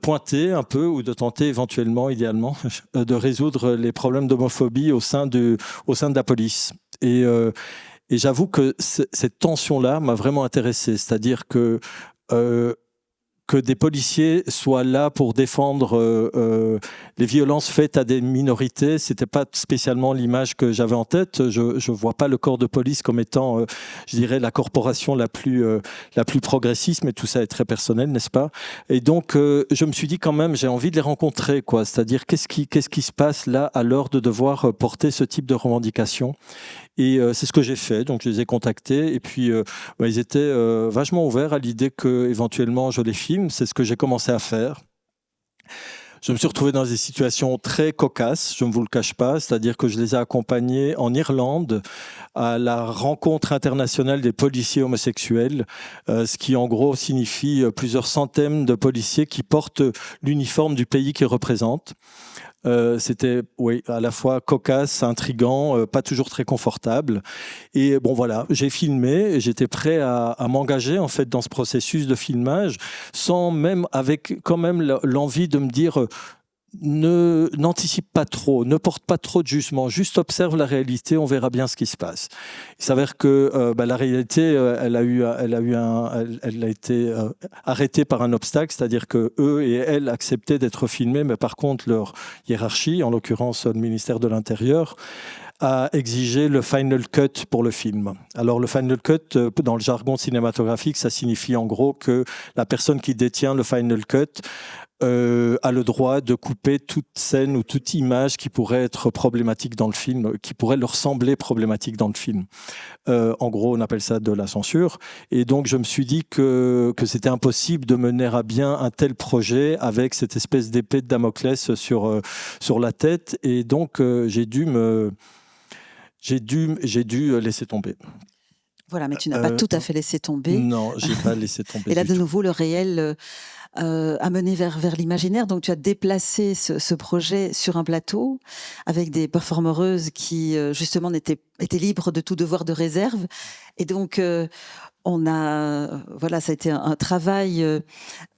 [SPEAKER 1] pointer un peu ou de tenter éventuellement, idéalement, de résoudre les problèmes d'homophobie au sein de la police. Et j'avoue que cette tension-là m'a vraiment intéressé, c'est-à-dire que des policiers soient là pour défendre les violences faites à des minorités, c'était pas spécialement l'image que j'avais en tête. Je vois pas le corps de police comme étant, je dirais, la corporation la plus progressiste, mais tout ça est très personnel, n'est-ce pas? Et donc, je me suis dit quand même, j'ai envie de les rencontrer, quoi. C'est-à-dire, qu'est-ce qui se passe là à l'heure de devoir porter ce type de revendication? Et c'est ce que j'ai fait. Donc, je les ai contactés. Et puis, ils étaient vachement ouverts à l'idée qu'éventuellement, je les filme. C'est ce que j'ai commencé à faire. Je me suis retrouvé dans des situations très cocasses, je ne vous le cache pas. C'est-à-dire que je les ai accompagnés en Irlande à la rencontre internationale des policiers homosexuels, ce qui en gros signifie plusieurs centaines de policiers qui portent l'uniforme du pays qu'ils représentent. C'était à la fois cocasse, intriguant, pas toujours très confortable. Et bon voilà, j'ai filmé et j'étais prêt à m'engager en fait dans ce processus de filmage, sans même avec quand même l'envie de me dire n'anticipe pas trop, ne porte pas trop de jugement, juste observe la réalité, on verra bien ce qui se passe. Il s'avère que la réalité, elle a été arrêtée par un obstacle, c'est-à-dire que eux et elles acceptaient d'être filmés, mais par contre leur hiérarchie, en l'occurrence le ministère de l'Intérieur, a exigé le final cut pour le film. Alors le final cut, dans le jargon cinématographique, ça signifie en gros que la personne qui détient le final cut a le droit de couper toute scène ou toute image qui pourrait être problématique dans le film, qui pourrait leur sembler problématique dans le film. En gros, on appelle ça de la censure. Et donc, je me suis dit que c'était impossible de mener à bien un tel projet avec cette espèce d'épée de Damoclès sur la tête. Et donc, j'ai dû laisser tomber.
[SPEAKER 2] Voilà, mais tu n'as pas tout à fait laissé tomber.
[SPEAKER 1] Non, j'ai pas laissé tomber.
[SPEAKER 2] Et là, de nouveau, le réel a mené vers l'imaginaire. Donc, tu as déplacé ce projet sur un plateau avec des performeuses qui, justement, étaient libres de tout devoir de réserve. Et donc, ça a été un travail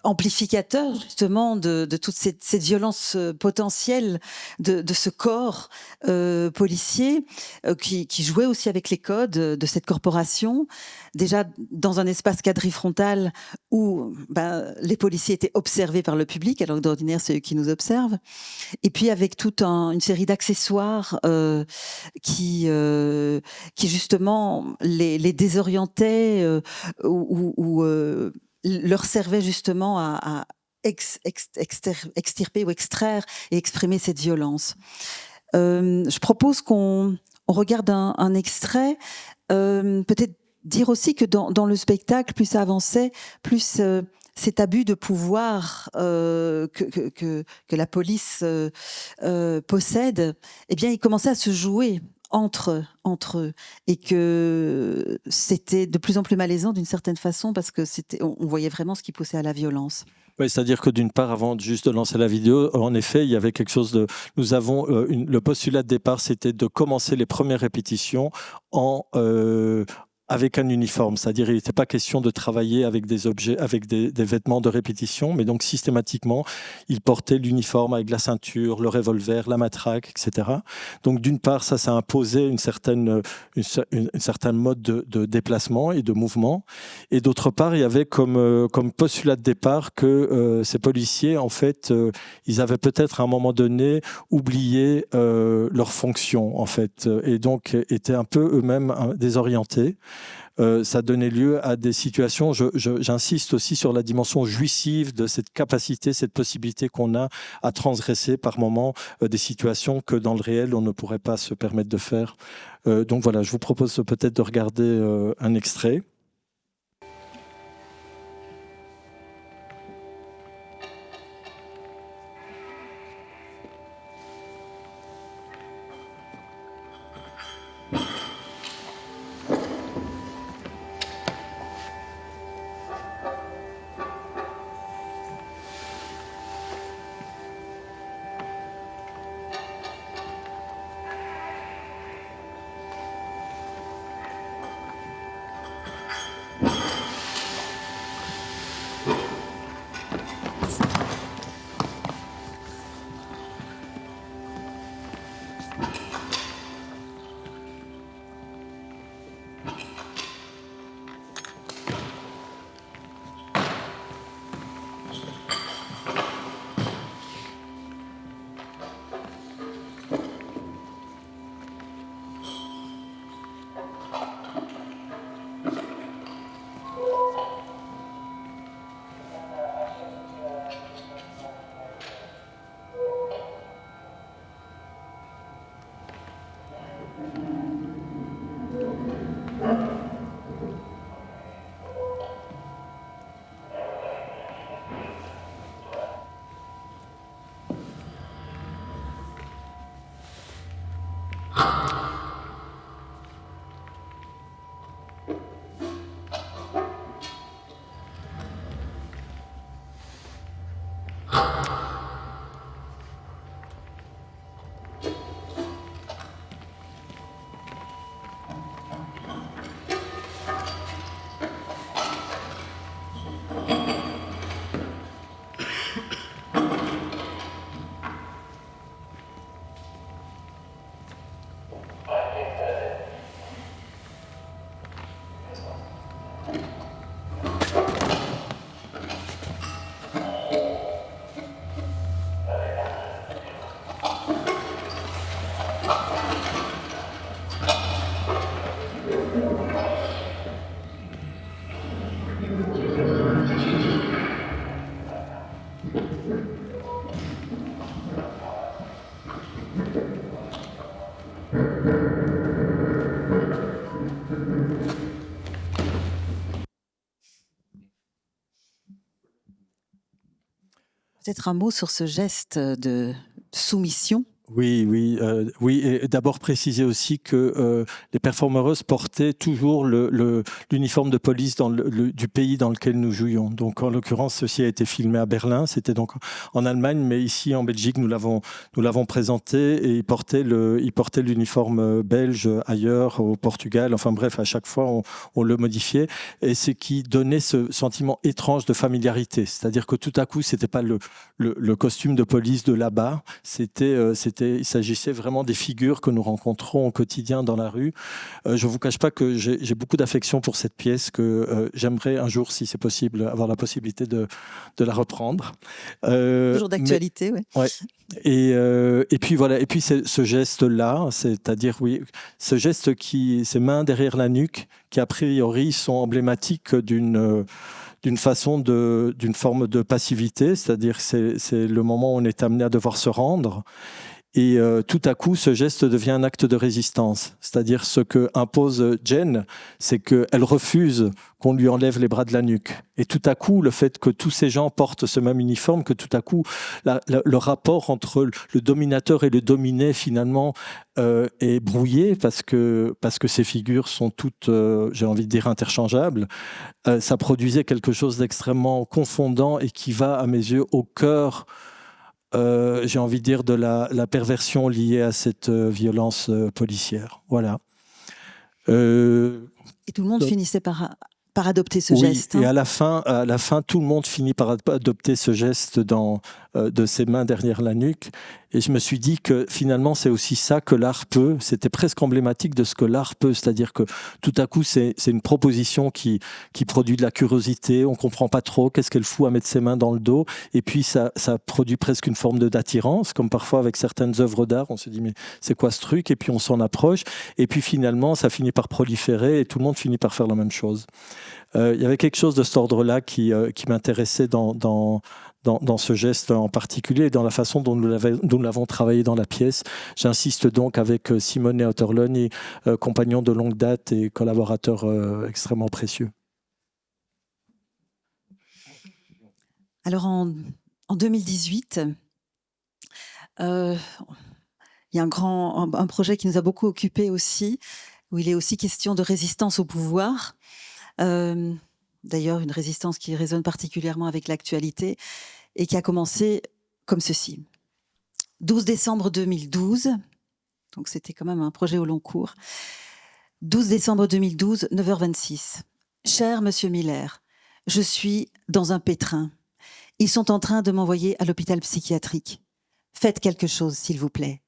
[SPEAKER 2] amplificateur justement de toute cette violence potentielle de ce corps policier qui jouait aussi avec les codes de cette corporation, déjà dans un espace quadrifrontal où les policiers étaient observés par le public, alors que d'ordinaire c'est eux qui nous observent, et puis avec toute une série d'accessoires qui justement les désorientaient ou leur servait justement à extirper ou extraire et exprimer cette violence. Je propose qu'on regarde un extrait, peut-être dire aussi que dans le spectacle, plus ça avançait, plus cet abus de pouvoir que la police possède, eh bien, il commençait à se jouer entre eux, et que c'était de plus en plus malaisant d'une certaine façon parce que on voyait vraiment ce qui poussait à la violence.
[SPEAKER 1] Oui, c'est-à-dire que d'une part, avant juste de lancer la vidéo, en effet, il y avait quelque chose de... Nous avons le postulat de départ, c'était de commencer les premières répétitions avec un uniforme, c'est-à-dire il n'était pas question de travailler avec des objets, avec des vêtements de répétition, mais donc systématiquement, il portait l'uniforme avec la ceinture, le revolver, la matraque, etc. Donc d'une part, ça imposait une certaine mode de déplacement et de mouvement, et d'autre part, il y avait comme postulat de départ que ces policiers, en fait, ils avaient peut-être à un moment donné oublié leur fonction, en fait, et donc étaient un peu eux-mêmes désorientés. Ça donnait lieu à des situations, j'insiste aussi sur la dimension jouissive de cette capacité, cette possibilité qu'on a à transgresser par moments des situations que dans le réel, on ne pourrait pas se permettre de faire. Donc voilà, je vous propose peut-être de regarder un extrait.
[SPEAKER 2] Peut-être un mot sur ce geste de soumission.
[SPEAKER 1] Oui. Et d'abord préciser aussi que les performeuses portaient toujours l'uniforme de police du pays dans lequel nous jouions. Donc, en l'occurrence, ceci a été filmé à Berlin. C'était donc en Allemagne, mais ici en Belgique, nous l'avons présenté et ils portaient l'uniforme belge ailleurs, au Portugal. Enfin bref, à chaque fois, on le modifiait. Et c'est qui donnait ce sentiment étrange de familiarité. C'est-à-dire que tout à coup, c'était pas le costume de police de là-bas. Il s'agissait vraiment des figures que nous rencontrons au quotidien dans la rue. Je ne vous cache pas que j'ai beaucoup d'affection pour cette pièce, que j'aimerais un jour, si c'est possible, avoir la possibilité de la reprendre.
[SPEAKER 2] Toujours d'actualité, oui.
[SPEAKER 1] Ouais. Et puis voilà, et puis ce geste-là, c'est-à-dire ce geste ces mains derrière la nuque, qui a priori sont emblématiques d'une forme de passivité, c'est-à-dire c'est le moment où on est amené à devoir se rendre. Et tout à coup, ce geste devient un acte de résistance. C'est-à-dire ce que impose Jen, c'est qu'elle refuse qu'on lui enlève les bras de la nuque. Et tout à coup, le fait que tous ces gens portent ce même uniforme, que tout à coup, le rapport entre le dominateur et le dominé, finalement, est brouillé parce que ces figures sont toutes, j'ai envie de dire, interchangeables. Ça produisait quelque chose d'extrêmement confondant et qui va, à mes yeux, au cœur, j'ai envie de dire, de la perversion liée à cette violence policière. Voilà.
[SPEAKER 2] Et tout le monde finissait par adopter ce geste.
[SPEAKER 1] Et à la fin, tout le monde finit par adopter ce geste de ses mains derrière la nuque. Et je me suis dit que finalement, c'est aussi ça que l'art peut. C'était presque emblématique de ce que l'art peut. C'est-à-dire que tout à coup, c'est une proposition qui produit de la curiosité. On ne comprend pas trop qu'est-ce qu'elle fout à mettre ses mains dans le dos. Et puis, ça produit presque une forme d'attirance, comme parfois avec certaines œuvres d'art. On se dit, mais c'est quoi ce truc? Et puis, on s'en approche. Et puis, finalement, ça finit par proliférer et tout le monde finit par faire la même chose. Il y avait quelque chose de cet ordre-là qui m'intéressait dans ce geste en particulier, dans la façon dont nous l'avons travaillé dans la pièce. J'insiste donc avec Simone Otterlund, compagnon de longue date et collaborateur extrêmement précieux.
[SPEAKER 2] Alors en 2018, il y a un projet qui nous a beaucoup occupés aussi, où il est aussi question de résistance au pouvoir. D'ailleurs, une résistance qui résonne particulièrement avec l'actualité et qui a commencé comme ceci. 12 décembre 2012, donc c'était quand même un projet au long cours. 12 décembre 2012, 9h26. Cher Monsieur Miller, je suis dans un pétrin. Ils sont en train de m'envoyer à l'hôpital psychiatrique. Faites quelque chose, s'il vous plaît.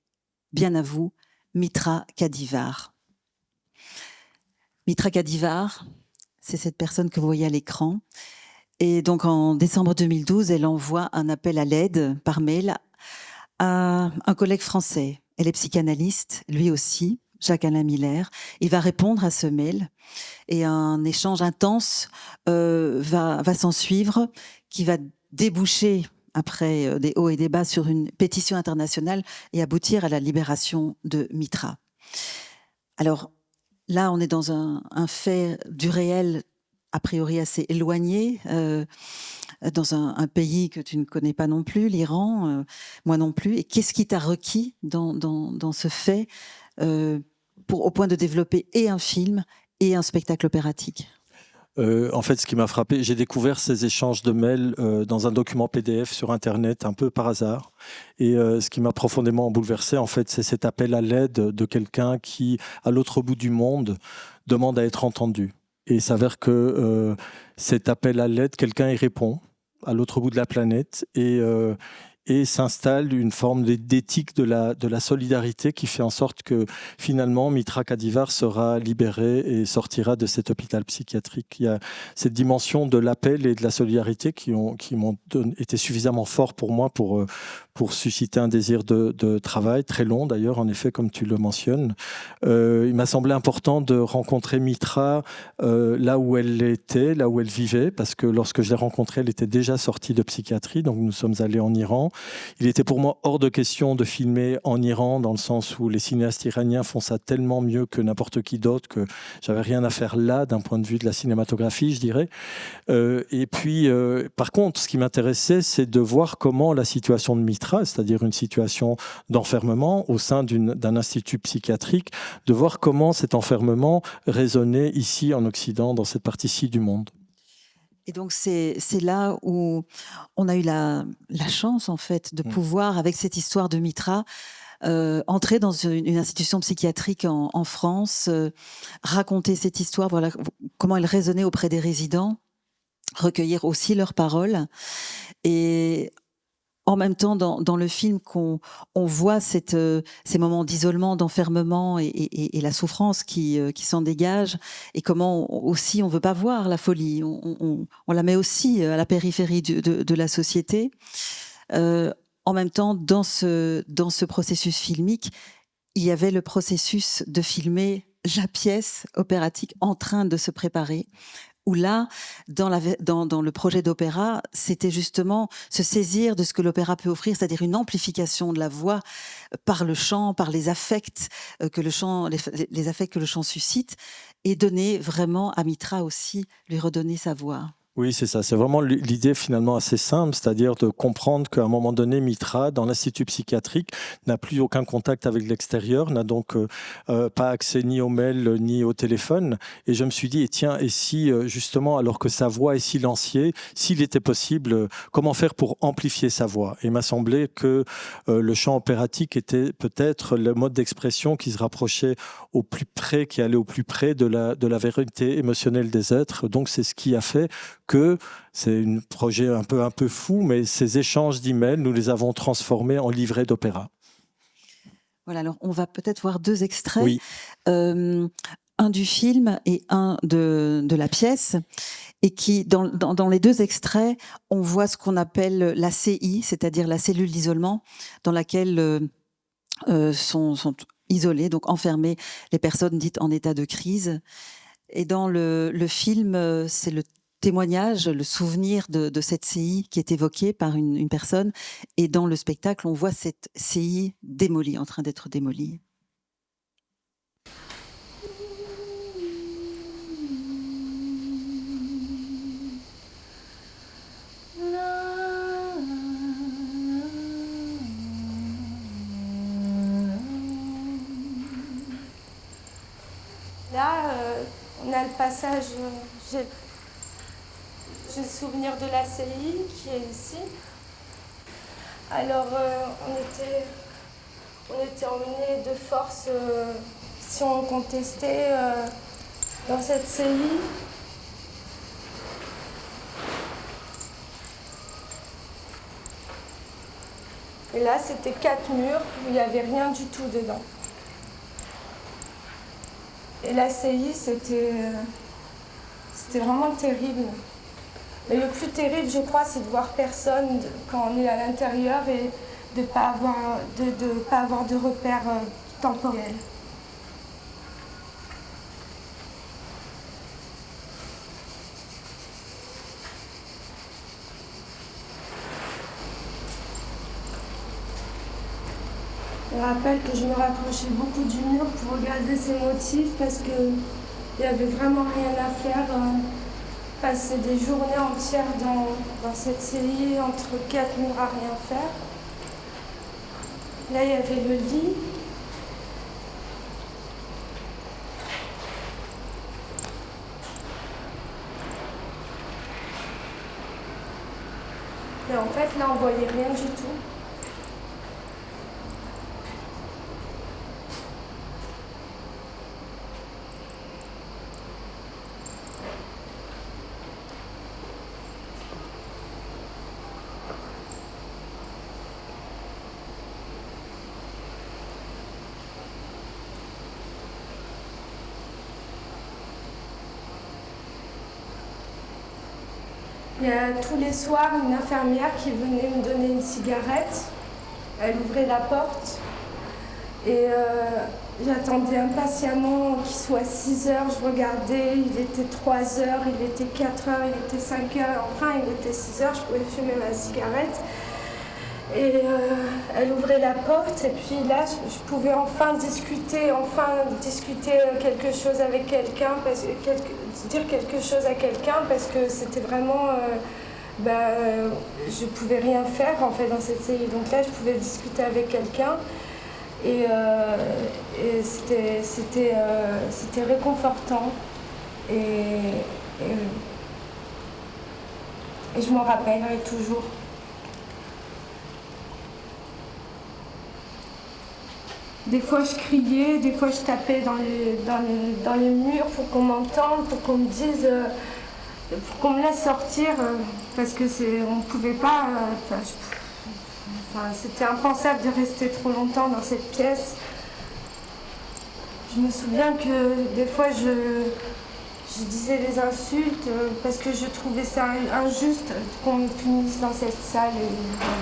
[SPEAKER 2] Bien à vous, Mitra Kadivar. Mitra Kadivar, c'est cette personne que vous voyez à l'écran. Et donc, en décembre 2012, elle envoie un appel à l'aide par mail à un collègue français. Elle est psychanalyste, lui aussi, Jacques-Alain Miller. Il va répondre à ce mail et un échange intense va s'en suivre qui va déboucher, après des hauts et des bas, sur une pétition internationale et aboutir à la libération de Mitra. Alors, là, on est dans un fait du réel a priori assez éloigné, dans un pays que tu ne connais pas non plus, l'Iran, moi non plus. Et qu'est-ce qui t'a requis dans ce fait au point de développer et un film et un spectacle opératique?
[SPEAKER 1] En fait, ce qui m'a frappé, j'ai découvert ces échanges de mails dans un document PDF sur Internet, un peu par hasard. Et ce qui m'a profondément bouleversé, en fait, c'est cet appel à l'aide de quelqu'un qui, à l'autre bout du monde, demande à être entendu. Et il s'avère que cet appel à l'aide, quelqu'un y répond, à l'autre bout de la planète, et s'installe une forme d'éthique de la solidarité qui fait en sorte que finalement Mitra Kadivar sera libéré et sortira de cet hôpital psychiatrique. Il y a cette dimension de l'appel et de la solidarité qui m'ont été suffisamment forts pour moi pour susciter un désir de travail, très long d'ailleurs, en effet, comme tu le mentionnes. Il m'a semblé important de rencontrer Mitra là où elle était, là où elle vivait, parce que lorsque je l'ai rencontrée, elle était déjà sortie de psychiatrie, donc nous sommes allés en Iran. Il était pour moi hors de question de filmer en Iran, dans le sens où les cinéastes iraniens font ça tellement mieux que n'importe qui d'autre que j'avais rien à faire là, d'un point de vue de la cinématographie, je dirais. Et puis, par contre, ce qui m'intéressait, c'est de voir comment la situation de Mitra, c'est-à-dire une situation d'enfermement au sein d'un institut psychiatrique, de voir comment cet enfermement résonnait ici en Occident, dans cette partie-ci du monde.
[SPEAKER 2] Et donc, c'est là où on a eu la chance, en fait, de pouvoir, avec cette histoire de Mitra, entrer dans une institution psychiatrique en France, raconter cette histoire, voilà comment elle résonnait auprès des résidents, recueillir aussi leurs paroles. Et en même temps, dans le film, on voit ces moments d'isolement, d'enfermement et la souffrance qui s'en dégage, et comment aussi on ne veut pas voir la folie. On la met aussi à la périphérie de la société. En même temps, dans ce processus filmique, il y avait le processus de filmer la pièce opératique en train de se préparer, où là, dans le projet d'opéra, c'était justement se saisir de ce que l'opéra peut offrir, c'est-à-dire une amplification de la voix par le chant, par les affects que le chant, les affects que le chant suscite, et donner vraiment à Mitra aussi, lui redonner sa voix.
[SPEAKER 1] Oui, c'est ça. C'est vraiment l'idée finalement assez simple, c'est-à-dire de comprendre qu'à un moment donné, Mitra, dans l'institut psychiatrique, n'a plus aucun contact avec l'extérieur, n'a donc pas accès ni aux mails ni au téléphone. Et je me suis dit, et tiens, et si justement, alors que sa voix est silenciée, s'il était possible, comment faire pour amplifier sa voix? Et il m'a semblé que le chant opératique était peut-être le mode d'expression qui se rapprochait au plus près, qui allait au plus près de la vérité émotionnelle des êtres. Donc c'est ce qui a fait que c'est un projet un peu fou, mais ces échanges d'emails, nous les avons transformés en livrets d'opéra.
[SPEAKER 2] Voilà, alors on va peut-être voir 2 extraits,
[SPEAKER 1] Oui.
[SPEAKER 2] Un du film et un de la pièce, et qui, dans les 2 extraits, on voit ce qu'on appelle la CI, c'est-à-dire la cellule d'isolement, dans laquelle sont isolées, donc enfermées, les personnes dites en état de crise. Et dans le film, c'est le témoignage, le souvenir de cette CI qui est évoqué par une personne. Et dans le spectacle, on voit cette CI démolie, en train d'être démolie.
[SPEAKER 10] Là, on a le passage, j'ai le souvenir de la CI qui est ici. Alors, on était emmenés de force si on contestait dans cette CI. Et là, c'était 4 murs où il n'y avait rien du tout dedans. Et la CI, c'était vraiment terrible. Mais le plus terrible, je crois, c'est de voir personne quand on est à l'intérieur et de ne pas avoir de repères temporels. Je me rappelle que je me rapprochais beaucoup du mur pour regarder ces motifs parce qu'il n'y avait vraiment rien à faire. Passer des journées entières dans cette série entre 4 murs à rien faire. Là, il y avait le lit. Et en fait, là, on voyait rien du tout. Il y a tous les soirs une infirmière qui venait me donner une cigarette. Elle ouvrait la porte et j'attendais impatiemment qu'il soit 6 heures. Je regardais, il était 3 heures, il était 4 heures, il était 5 heures. Enfin, il était 6 heures, je pouvais fumer ma cigarette. Et elle ouvrait la porte et puis là, je pouvais enfin discuter quelque chose avec quelqu'un, dire quelque chose à quelqu'un parce que c'était vraiment, je pouvais rien faire en fait dans cette série. Donc là, je pouvais discuter avec quelqu'un et c'était réconfortant et je m'en rappellerai toujours. Des fois je criais, des fois je tapais dans les murs pour qu'on m'entende, pour qu'on me dise, pour qu'on me laisse sortir, parce que on ne pouvait pas, c'était impensable de rester trop longtemps dans cette pièce. Je me souviens que des fois je disais des insultes parce que je trouvais ça injuste qu'on me punisse dans cette salle. Et voilà.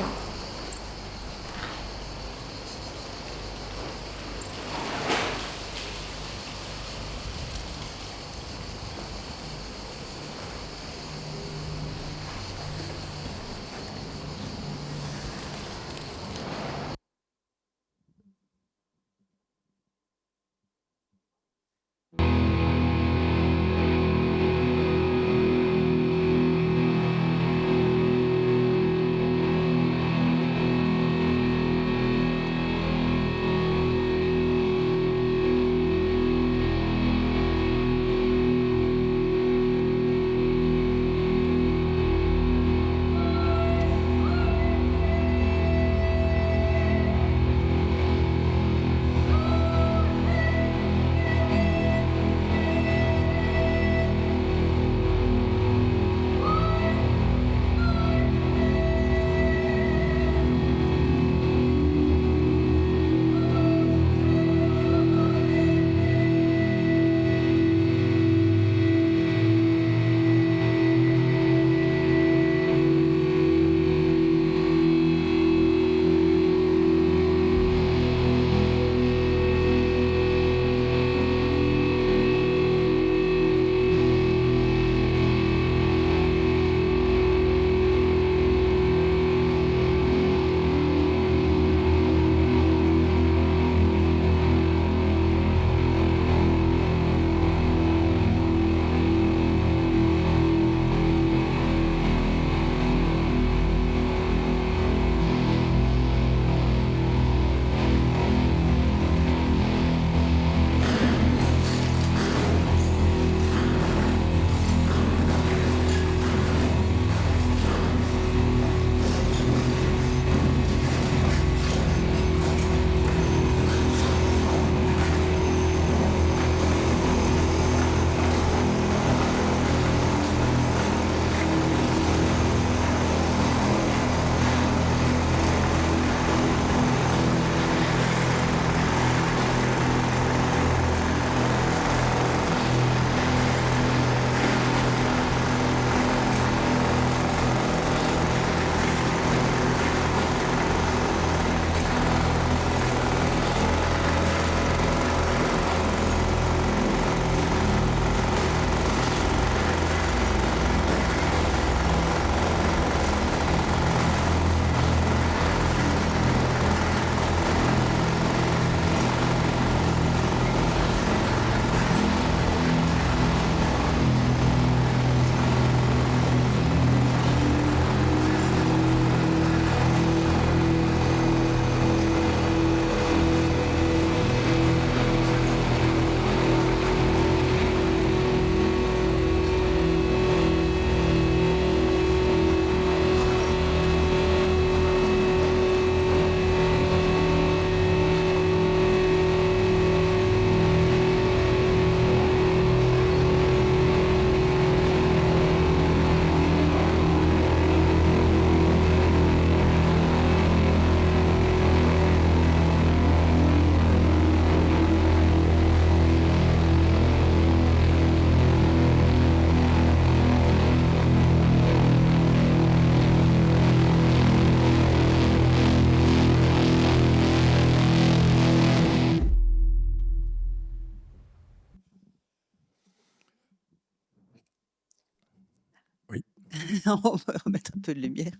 [SPEAKER 2] On va remettre un peu de lumière.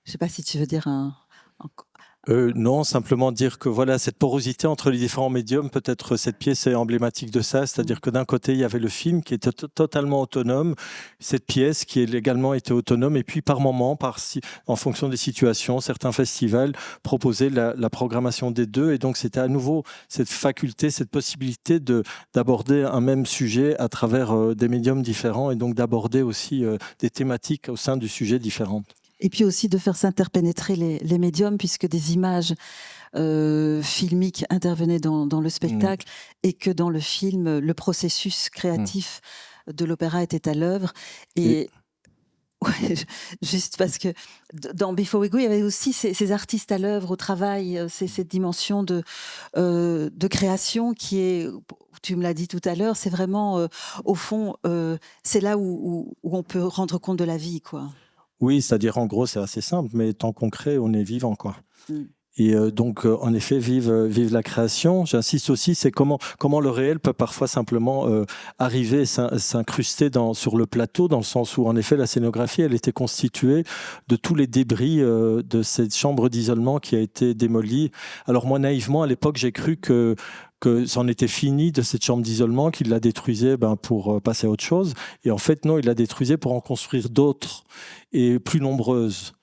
[SPEAKER 2] Je ne sais pas si tu veux dire un...
[SPEAKER 1] Non, simplement dire que voilà, cette porosité entre les différents médiums, peut-être cette pièce est emblématique de ça, c'est-à-dire que d'un côté, il y avait le film qui était totalement autonome, cette pièce qui également était autonome, et puis par moment, en fonction des situations, certains festivals proposaient la programmation des deux, et donc c'était à nouveau cette faculté, cette possibilité d'aborder un même sujet à travers des médiums différents, et donc d'aborder aussi des thématiques au sein du sujet différentes.
[SPEAKER 2] Et puis aussi de faire s'interpénétrer les médiums, puisque des images filmiques intervenaient dans le spectacle et que dans le film, le processus créatif de l'opéra était à l'œuvre. Et ouais, juste parce que dans Before We Go, il y avait aussi ces artistes à l'œuvre, au travail, cette dimension de création qui est, tu me l'as dit tout à l'heure, c'est vraiment, au fond, c'est là où on peut rendre compte de la vie, quoi.
[SPEAKER 1] Oui, c'est-à-dire en gros, c'est assez simple, mais tant qu'on crée, on est vivant, quoi. Et donc, en effet, vive la création. J'insiste aussi, c'est comment le réel peut parfois simplement arriver et s'incruster sur le plateau, dans le sens où, en effet, la scénographie, elle était constituée de tous les débris de cette chambre d'isolement qui a été démolie. Alors moi, naïvement, à l'époque, j'ai cru que c'en était fini de cette chambre d'isolement, qu'il la détruisait pour passer à autre chose. Et en fait, non, il la détruisait pour en construire d'autres et plus nombreuses.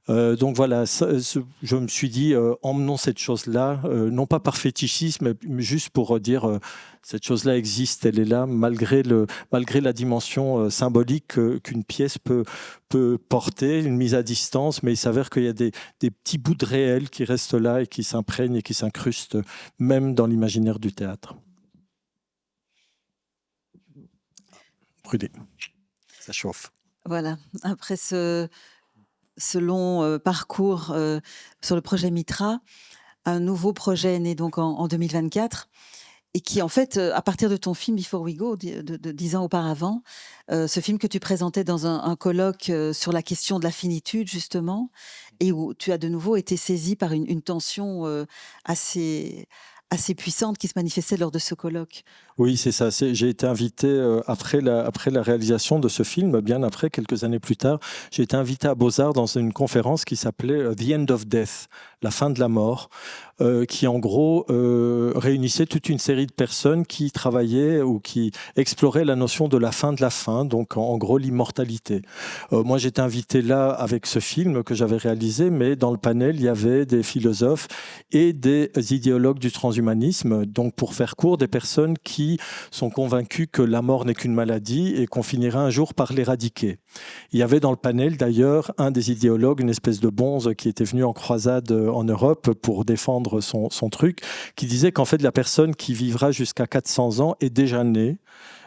[SPEAKER 1] Donc voilà, je me suis dit, emmenons cette chose-là, non pas par fétichisme, mais juste pour dire, cette chose-là existe, elle est là, malgré la dimension symbolique qu'une pièce peut porter, une mise à distance, mais il s'avère qu'il y a des petits bouts de réel qui restent là et qui s'imprègnent et qui s'incrustent, même dans l'imaginaire du théâtre. Brûlé, ça chauffe.
[SPEAKER 2] Voilà, après ce long parcours sur le projet Mitra, un nouveau projet est né donc en 2024 et qui, en fait, à partir de ton film Before We Go, de 10 ans auparavant, ce film que tu présentais dans un colloque sur la question de la finitude, justement, et où tu as de nouveau été saisi par une tension assez puissante qui se manifestait lors de ce colloque.
[SPEAKER 1] Oui, c'est ça. J'ai été invité, après la réalisation de ce film, bien après, quelques années plus tard, j'ai été invité à Beaux-Arts dans une conférence qui s'appelait The End of Death, la fin de la mort, qui en gros réunissait toute une série de personnes qui travaillaient ou qui exploraient la notion de la fin, donc en gros l'immortalité. Moi, j'étais invité là avec ce film que j'avais réalisé, mais dans le panel, il y avait des philosophes et des idéologues du transhumanisme, donc pour faire court, des personnes qui sont convaincus que la mort n'est qu'une maladie et qu'on finira un jour par l'éradiquer. Il y avait dans le panel d'ailleurs un des idéologues, une espèce de bonze qui était venu en croisade en Europe pour défendre son truc, qui disait qu'en fait la personne qui vivra jusqu'à 400 ans est déjà née.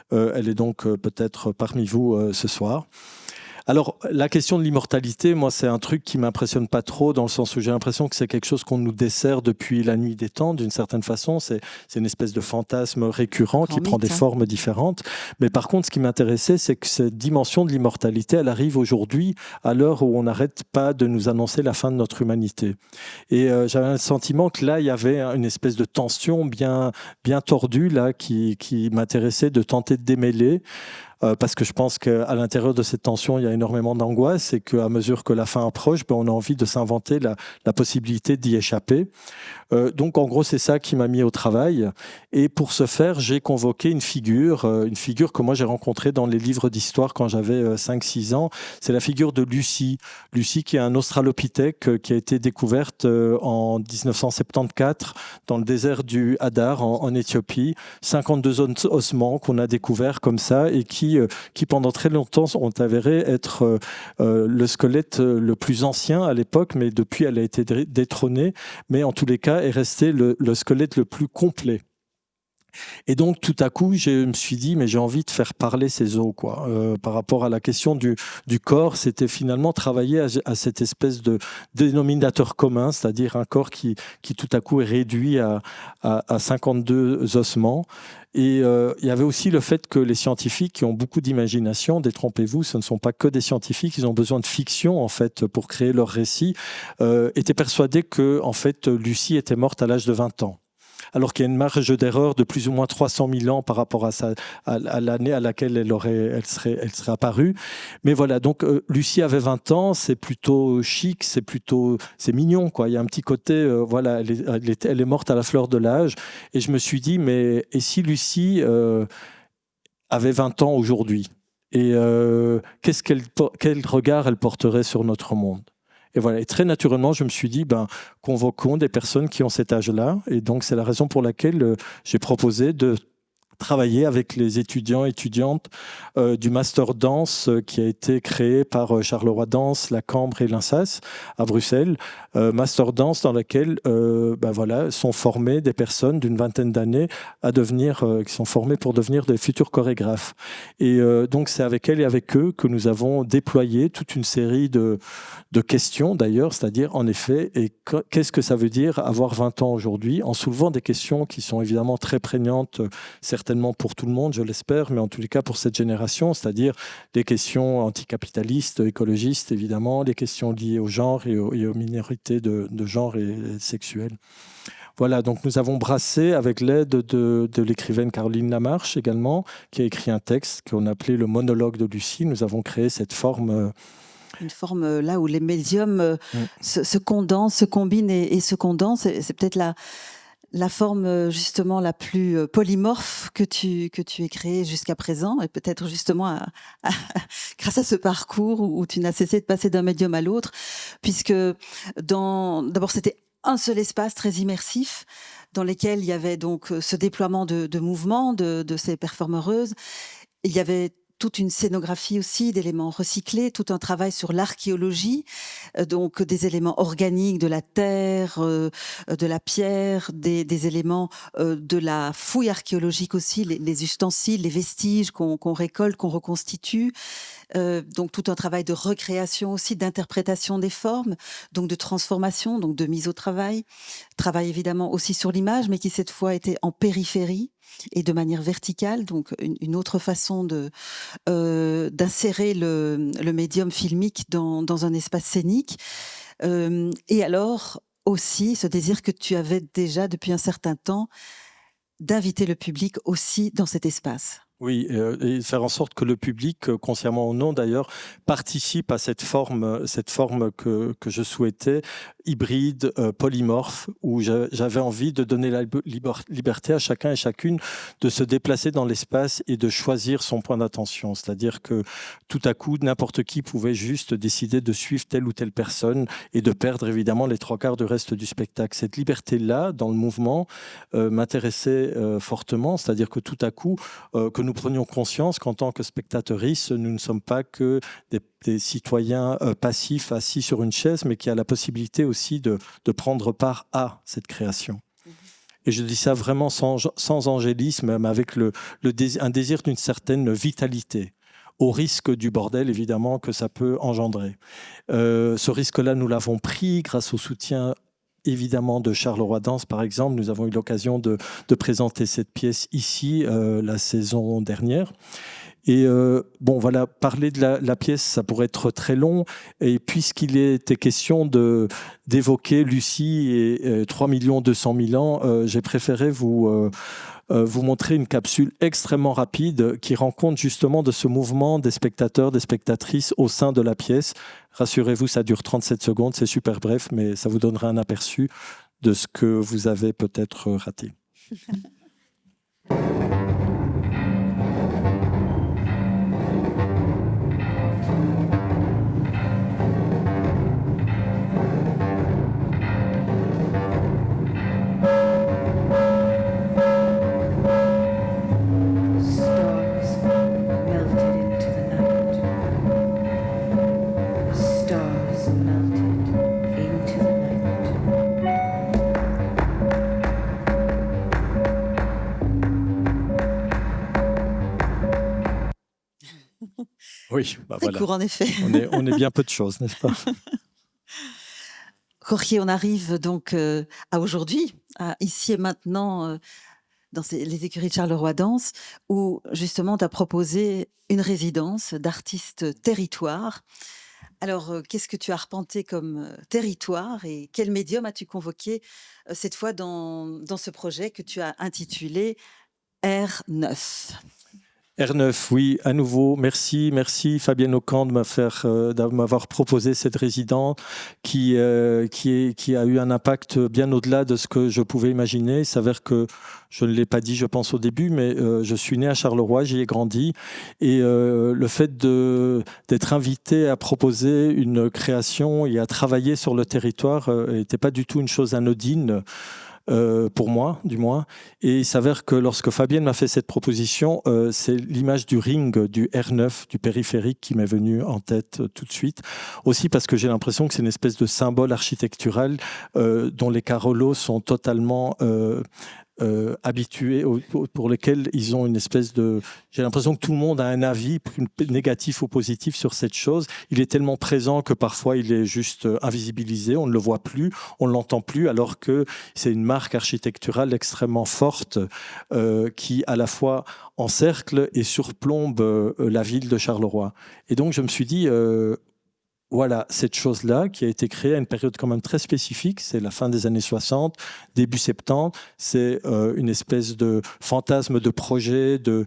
[SPEAKER 1] Elle est donc peut-être parmi vous ce soir. Alors, la question de l'immortalité, moi, c'est un truc qui m'impressionne pas trop, dans le sens où j'ai l'impression que c'est quelque chose qu'on nous dessert depuis la nuit des temps, d'une certaine façon. C'est une espèce de fantasme récurrent qui prend des formes différentes. Mais par contre, ce qui m'intéressait, c'est que cette dimension de l'immortalité, elle arrive aujourd'hui, à l'heure où on n'arrête pas de nous annoncer la fin de notre humanité. Et j'avais le sentiment que là, il y avait une espèce de tension bien tordue, là, qui m'intéressait de tenter de démêler. Parce que je pense qu'à l'intérieur de cette tension, il y a énormément d'angoisse et qu'à mesure que la fin approche, on a envie de s'inventer la possibilité d'y échapper. Donc, en gros, c'est ça qui m'a mis au travail. Et pour ce faire, j'ai convoqué une figure que moi j'ai rencontrée dans les livres d'histoire quand j'avais 5-6 ans. C'est la figure de Lucie. Lucie, qui est un australopithèque qui a été découverte en 1974 dans le désert du Hadar en Éthiopie. 52 ossements qu'on a découverts comme ça et qui pendant très longtemps ont avéré être le squelette le plus ancien à l'époque, mais depuis elle a été détrônée, mais en tous les cas est resté le squelette le plus complet. Et donc, tout à coup, je me suis dit, mais j'ai envie de faire parler ces os, quoi. Par rapport à la question du corps, c'était finalement travailler à cette espèce de dénominateur commun, c'est-à-dire un corps qui tout à coup est réduit à 52 ossements. Et il y avait aussi le fait que les scientifiques qui ont beaucoup d'imagination, détrompez-vous, ce ne sont pas que des scientifiques, ils ont besoin de fiction en fait pour créer leur récit, étaient persuadés que en fait Lucie était morte à l'âge de 20 ans. alors qu'il y a une marge d'erreur de plus ou moins 300 000 ans par rapport à l'année à laquelle elle serait apparue. Mais voilà, donc Lucie avait 20 ans, c'est plutôt chic, c'est mignon, quoi. Il y a un petit côté, voilà, elle est morte à la fleur de l'âge. Et je me suis dit, mais et si Lucie avait 20 ans aujourd'hui? Et quel regard elle porterait sur notre monde? Et voilà. Et très naturellement, je me suis dit, convoquons des personnes qui ont cet âge-là. Et donc, c'est la raison pour laquelle j'ai proposé de travailler avec les étudiants et étudiantes du Master Danse qui a été créé par Charleroi Danse, la Cambre et l'Insas à Bruxelles. Master Danse dans laquelle voilà, sont formées des personnes d'une vingtaine d'années qui sont formées pour devenir des futurs chorégraphes. Et donc c'est avec elles et avec eux que nous avons déployé toute une série de questions d'ailleurs, c'est-à-dire en effet, et qu'est-ce que ça veut dire avoir 20 ans aujourd'hui, en soulevant des questions qui sont évidemment très prégnantes, certainement pour tout le monde, je l'espère, mais en tous les cas pour cette génération, c'est-à-dire les questions anticapitalistes, écologistes, évidemment, les questions liées au genre et aux minorités de genre et sexuelles. Voilà, donc nous avons brassé avec l'aide de l'écrivaine Caroline Lamarche également, qui a écrit un texte qu'on appelait le monologue de Lucie. Nous avons créé cette forme...
[SPEAKER 2] Une forme là où les médiums se condensent, se combinent et se condensent. C'est peut-être la forme justement la plus polymorphe que tu aies créée jusqu'à présent, et peut-être justement grâce à ce parcours où tu n'as cessé de passer d'un médium à l'autre, puisque d'abord c'était un seul espace très immersif dans lequel il y avait donc ce déploiement de mouvements de ces performeuses. Il y avait toute une scénographie aussi d'éléments recyclés, tout un travail sur l'archéologie, donc des éléments organiques de la terre, de la pierre, des éléments de la fouille archéologique aussi, les ustensiles, les vestiges qu'on récolte, qu'on reconstitue. Donc tout un travail de recréation aussi, d'interprétation des formes, donc de transformation, donc de mise au travail. Travail évidemment aussi sur l'image, mais qui cette fois était en périphérie et de manière verticale, donc une autre façon d'insérer le médium filmique dans un espace scénique. Et alors aussi ce désir que tu avais déjà depuis un certain temps d'inviter le public aussi dans cet espace.
[SPEAKER 1] Oui, et faire en sorte que le public, consciemment ou non d'ailleurs, participe à cette forme que je souhaitais, hybride, polymorphe, où j'avais envie de donner la liberté à chacun et chacune de se déplacer dans l'espace et de choisir son point d'attention. C'est-à-dire que tout à coup, n'importe qui pouvait juste décider de suivre telle ou telle personne et de perdre évidemment les 3/4 du reste du spectacle. Cette liberté-là, dans le mouvement, m'intéressait fortement. C'est-à-dire que tout à coup, que nous prenions conscience qu'en tant que spectateuristes, nous ne sommes pas que des citoyens passifs assis sur une chaise, mais qui a la possibilité aussi de prendre part à cette création. Et je dis ça vraiment sans angélisme, mais avec un désir d'une certaine vitalité, au risque du bordel, évidemment, que ça peut engendrer. Ce risque-là, nous l'avons pris grâce au soutien évidemment de Charleroi Danse, par exemple. Nous avons eu l'occasion de présenter cette pièce ici la saison dernière. Et bon, voilà, parler de la pièce, ça pourrait être très long. Et puisqu'il était question d'évoquer Lucie et 3 200 000 ans, j'ai préféré vous montrer une capsule extrêmement rapide qui rend compte justement de ce mouvement des spectateurs, des spectatrices au sein de la pièce. Rassurez-vous, ça dure 37 secondes, c'est super bref, mais ça vous donnera un aperçu de ce que vous avez peut-être raté. Oui, bah
[SPEAKER 2] très
[SPEAKER 1] voilà.
[SPEAKER 2] court en effet.
[SPEAKER 1] On est bien peu de choses, n'est-ce pas?
[SPEAKER 2] Jorge, on arrive donc à aujourd'hui, ici et maintenant, dans les écuries de Charleroi Danse, où justement tu as proposé une résidence d'artistes territoire Alors, qu'est-ce que tu as arpenté comme territoire et quel médium as-tu convoqué cette fois dans ce projet que tu as intitulé R9?
[SPEAKER 1] R9, oui, à nouveau, merci Fabienne Aucan de m'avoir proposé cette résidence qui a eu un impact bien au-delà de ce que je pouvais imaginer. Il s'avère que, je ne l'ai pas dit je pense au début, mais je suis né à Charleroi, j'y ai grandi, et le fait d'être invité à proposer une création et à travailler sur le territoire n'était pas du tout une chose anodine. Pour moi, du moins. Et il s'avère que lorsque Fabienne m'a fait cette proposition, c'est l'image du ring, du R9, du périphérique qui m'est venue en tête tout de suite. Aussi parce que j'ai l'impression que c'est une espèce de symbole architectural dont les carollos sont totalement habitués, pour lesquels ils ont une espèce de... J'ai l'impression que tout le monde a un avis, négatif ou positif, sur cette chose. Il est tellement présent que parfois il est juste invisibilisé, on ne le voit plus, on ne l'entend plus, alors que c'est une marque architecturale extrêmement forte qui à la fois encercle et surplombe la ville de Charleroi. Et donc je me suis dit... voilà, cette chose-là qui a été créée à une période quand même très spécifique, c'est la fin des années 60, début 70, c'est une espèce de fantasme de projet, de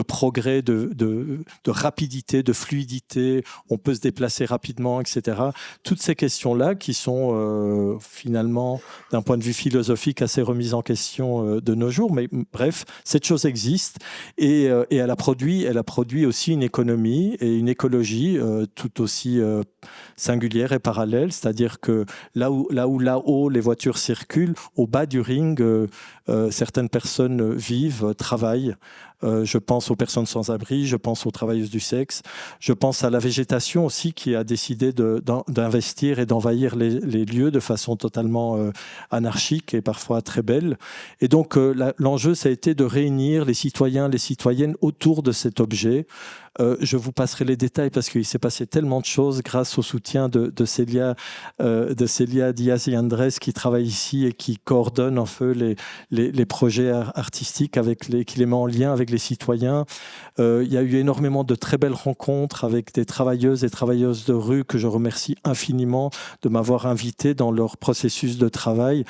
[SPEAKER 1] progrès, de rapidité, de fluidité, on peut se déplacer rapidement, etc. Toutes ces questions-là qui sont finalement, d'un point de vue philosophique, assez remises en question de nos jours, mais bref, cette chose existe et elle a produit aussi une économie et une écologie tout aussi singulière et parallèle, c'est-à-dire que là-haut les voitures circulent, au bas du ring, certaines personnes vivent, travaillent. Je pense aux personnes sans abri, je pense aux travailleuses du sexe, je pense à la végétation aussi qui a décidé d'investir et d'envahir les lieux de façon totalement anarchique et parfois très belle. Et donc l'enjeu, ça a été de réunir les citoyens, les citoyennes autour de cet objet. Je vous passerai les détails parce qu'il s'est passé tellement de choses grâce au soutien de Célia Diaz y Andrés qui travaille ici et qui coordonne en fait les projets artistiques qui les met en lien avec les citoyens. Il y a eu énormément de très belles rencontres avec des travailleuses et travailleuses de rue que je remercie infiniment de m'avoir invité dans leur processus de travail.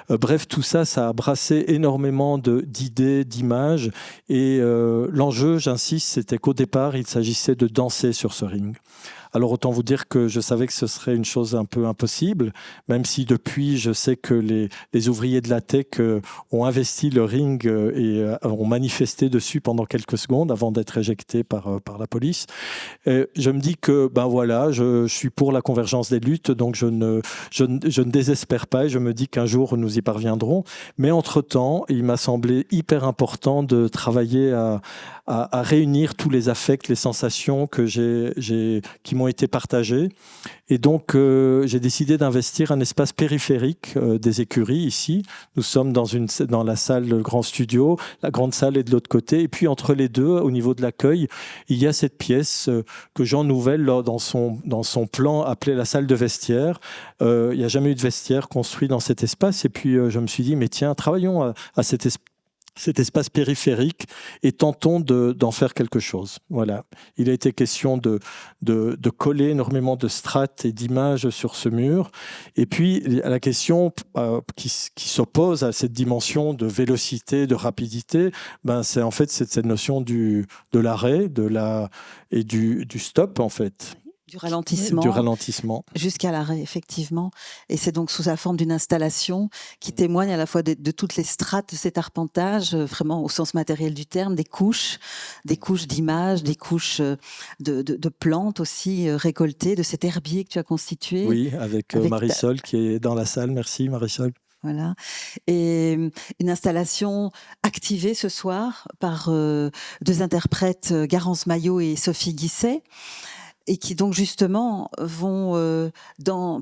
[SPEAKER 1] Bref, tout ça, ça a brassé énormément d'idées, d'images et l'enjeu, j'insiste, c'était qu'au départ, il s'agissait de danser sur ce ring. Alors autant vous dire que je savais que ce serait une chose un peu impossible, même si depuis je sais que les ouvriers de la tech ont investi le ring et ont manifesté dessus pendant quelques secondes avant d'être éjectés par la police. Et je me dis que ben voilà, je suis pour la convergence des luttes, donc je ne désespère pas et je me dis qu'un jour nous y parviendrons. Mais entre-temps, il m'a semblé hyper important de travailler à réunir tous les affects, les sensations qui m'ont été partagées. Et donc, j'ai décidé d'investir un espace périphérique des écuries ici. Nous sommes dans la salle, le grand studio. La grande salle est de l'autre côté. Et puis, entre les deux, au niveau de l'accueil, il y a cette pièce que Jean Nouvel, dans son plan, appelait la salle de vestiaire. Il n'y a jamais eu de vestiaire construit dans cet espace. Et puis, je me suis dit, mais tiens, travaillons à cet espace périphérique et tentons d'en faire quelque chose. Voilà. Il a été question de coller énormément de strates et d'images sur ce mur. Et puis, la question qui s'oppose à cette dimension de vélocité, de rapidité, c'est en fait cette notion de l'arrêt et du stop, en fait.
[SPEAKER 2] Du ralentissement.
[SPEAKER 1] Du ralentissement.
[SPEAKER 2] Jusqu'à l'arrêt, effectivement. Et c'est donc sous la forme d'une installation qui témoigne à la fois de toutes les strates de cet arpentage, vraiment au sens matériel du terme, des couches d'images, des couches de plantes aussi récoltées, de cet herbier que tu as constitué.
[SPEAKER 1] Oui, avec Marisol qui est dans la salle. Merci Marisol.
[SPEAKER 2] Voilà. Et une installation activée ce soir par deux interprètes, Garance Maillot et Sophie Guisset, et qui donc justement vont,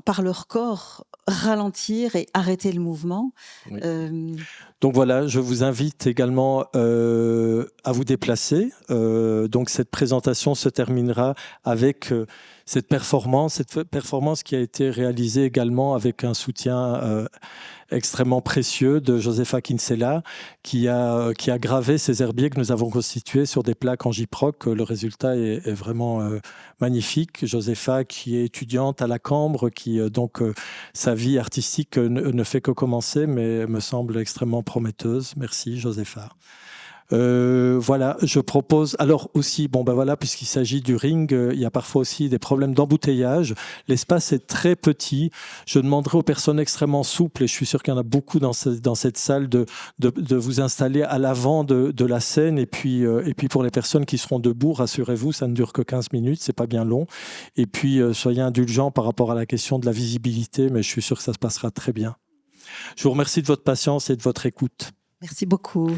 [SPEAKER 2] par leur corps, ralentir et arrêter le mouvement.
[SPEAKER 1] Oui. Donc voilà, je vous invite également à vous déplacer. Donc cette présentation se terminera avec cette performance qui a été réalisée également avec un soutien extrêmement précieux de Josefa Kinsella, qui a gravé ces herbiers que nous avons constitués sur des plaques en gyproc. Le résultat est vraiment magnifique. Josefa, qui est étudiante à la Cambre, qui donc sa vie artistique ne fait que commencer, mais me semble extrêmement prometteuse. Merci Josefa. Voilà, je propose. Alors aussi, voilà, puisqu'il s'agit du ring, il y a parfois aussi des problèmes d'embouteillage. L'espace est très petit. Je demanderai aux personnes extrêmement souples, et je suis sûr qu'il y en a beaucoup dans cette salle, de vous installer à l'avant de la scène. Et puis pour les personnes qui seront debout, rassurez-vous, ça ne dure que 15 minutes, c'est pas bien long. Et puis soyez indulgents par rapport à la question de la visibilité, mais je suis sûr que ça se passera très bien. Je vous remercie de votre patience et de votre écoute.
[SPEAKER 2] Merci beaucoup.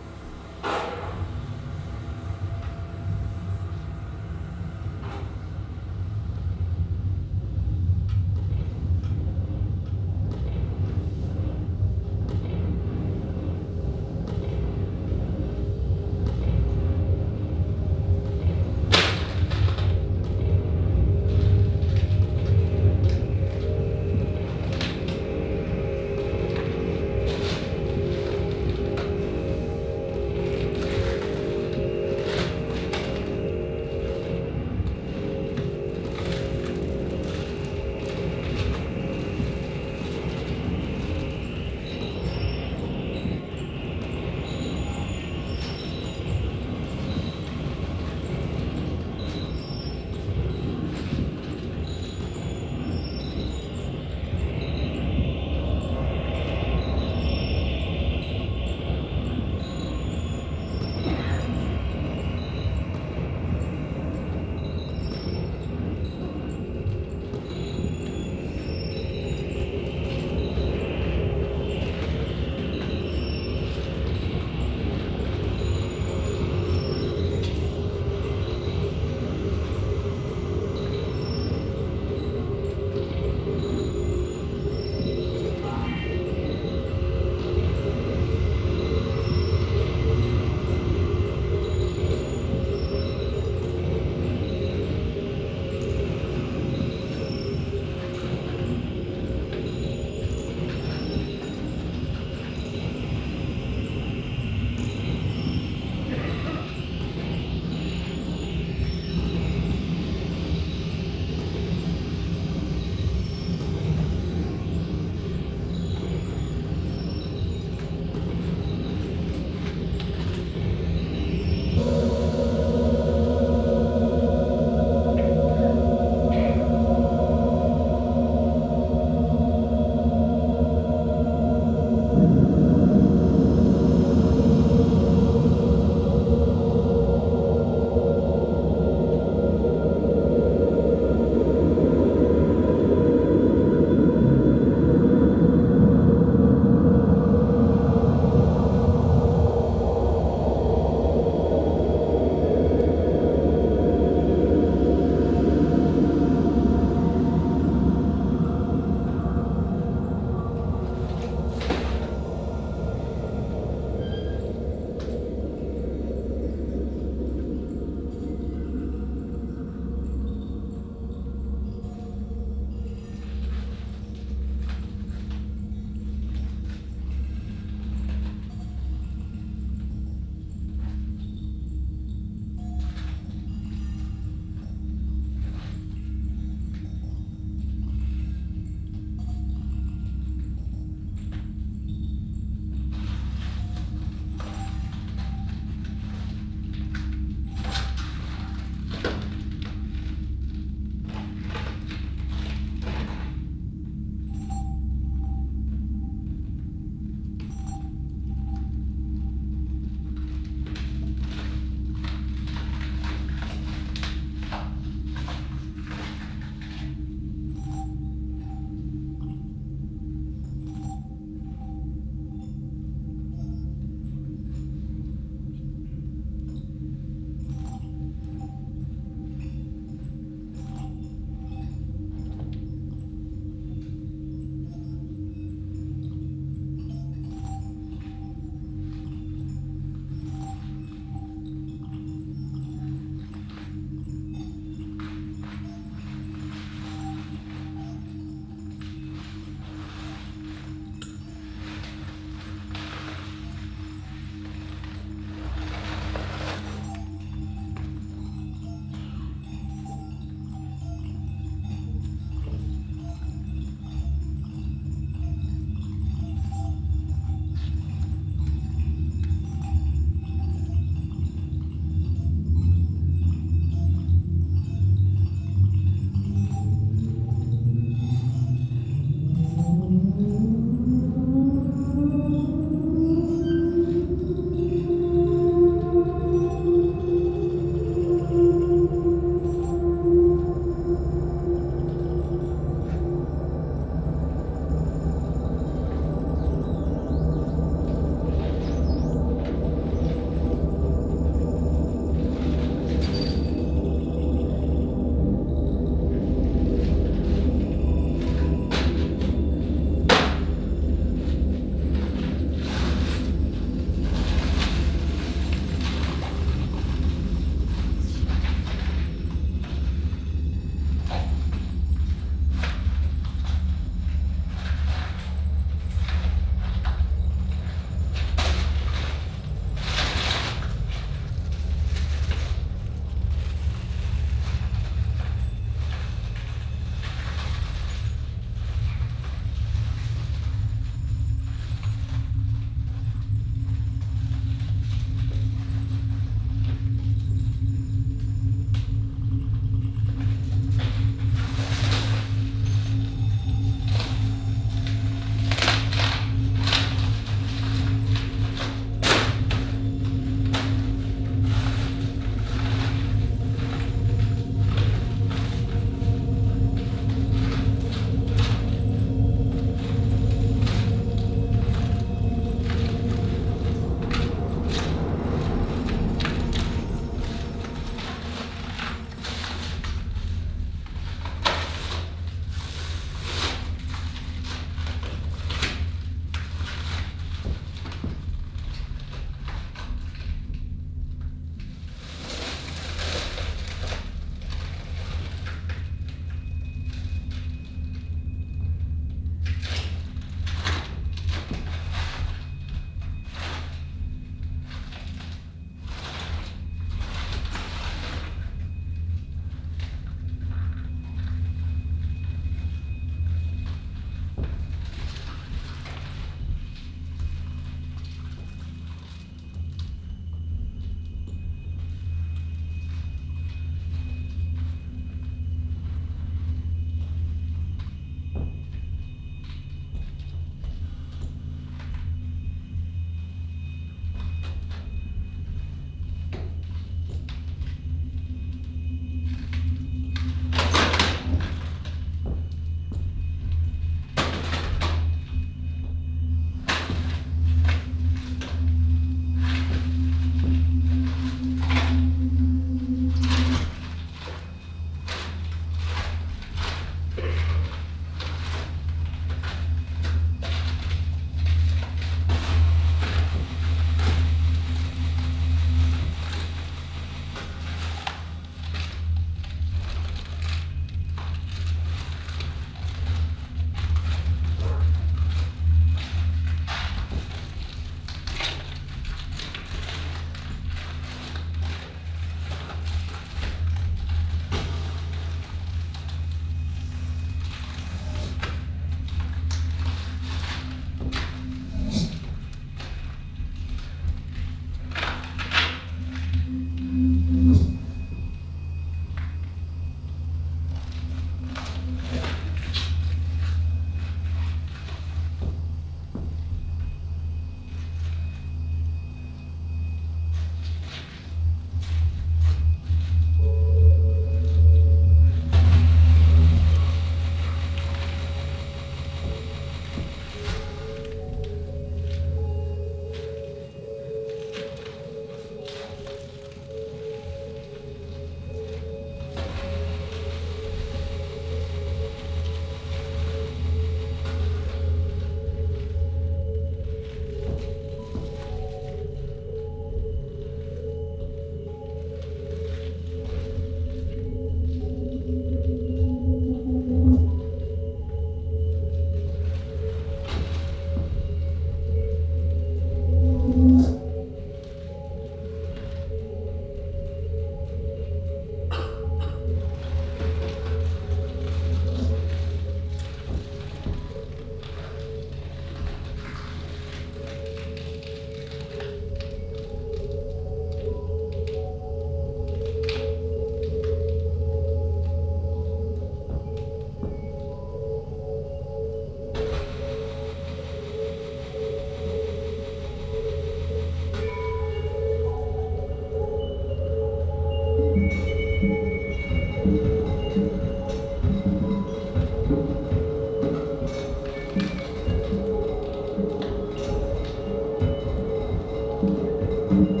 [SPEAKER 7] Thank you.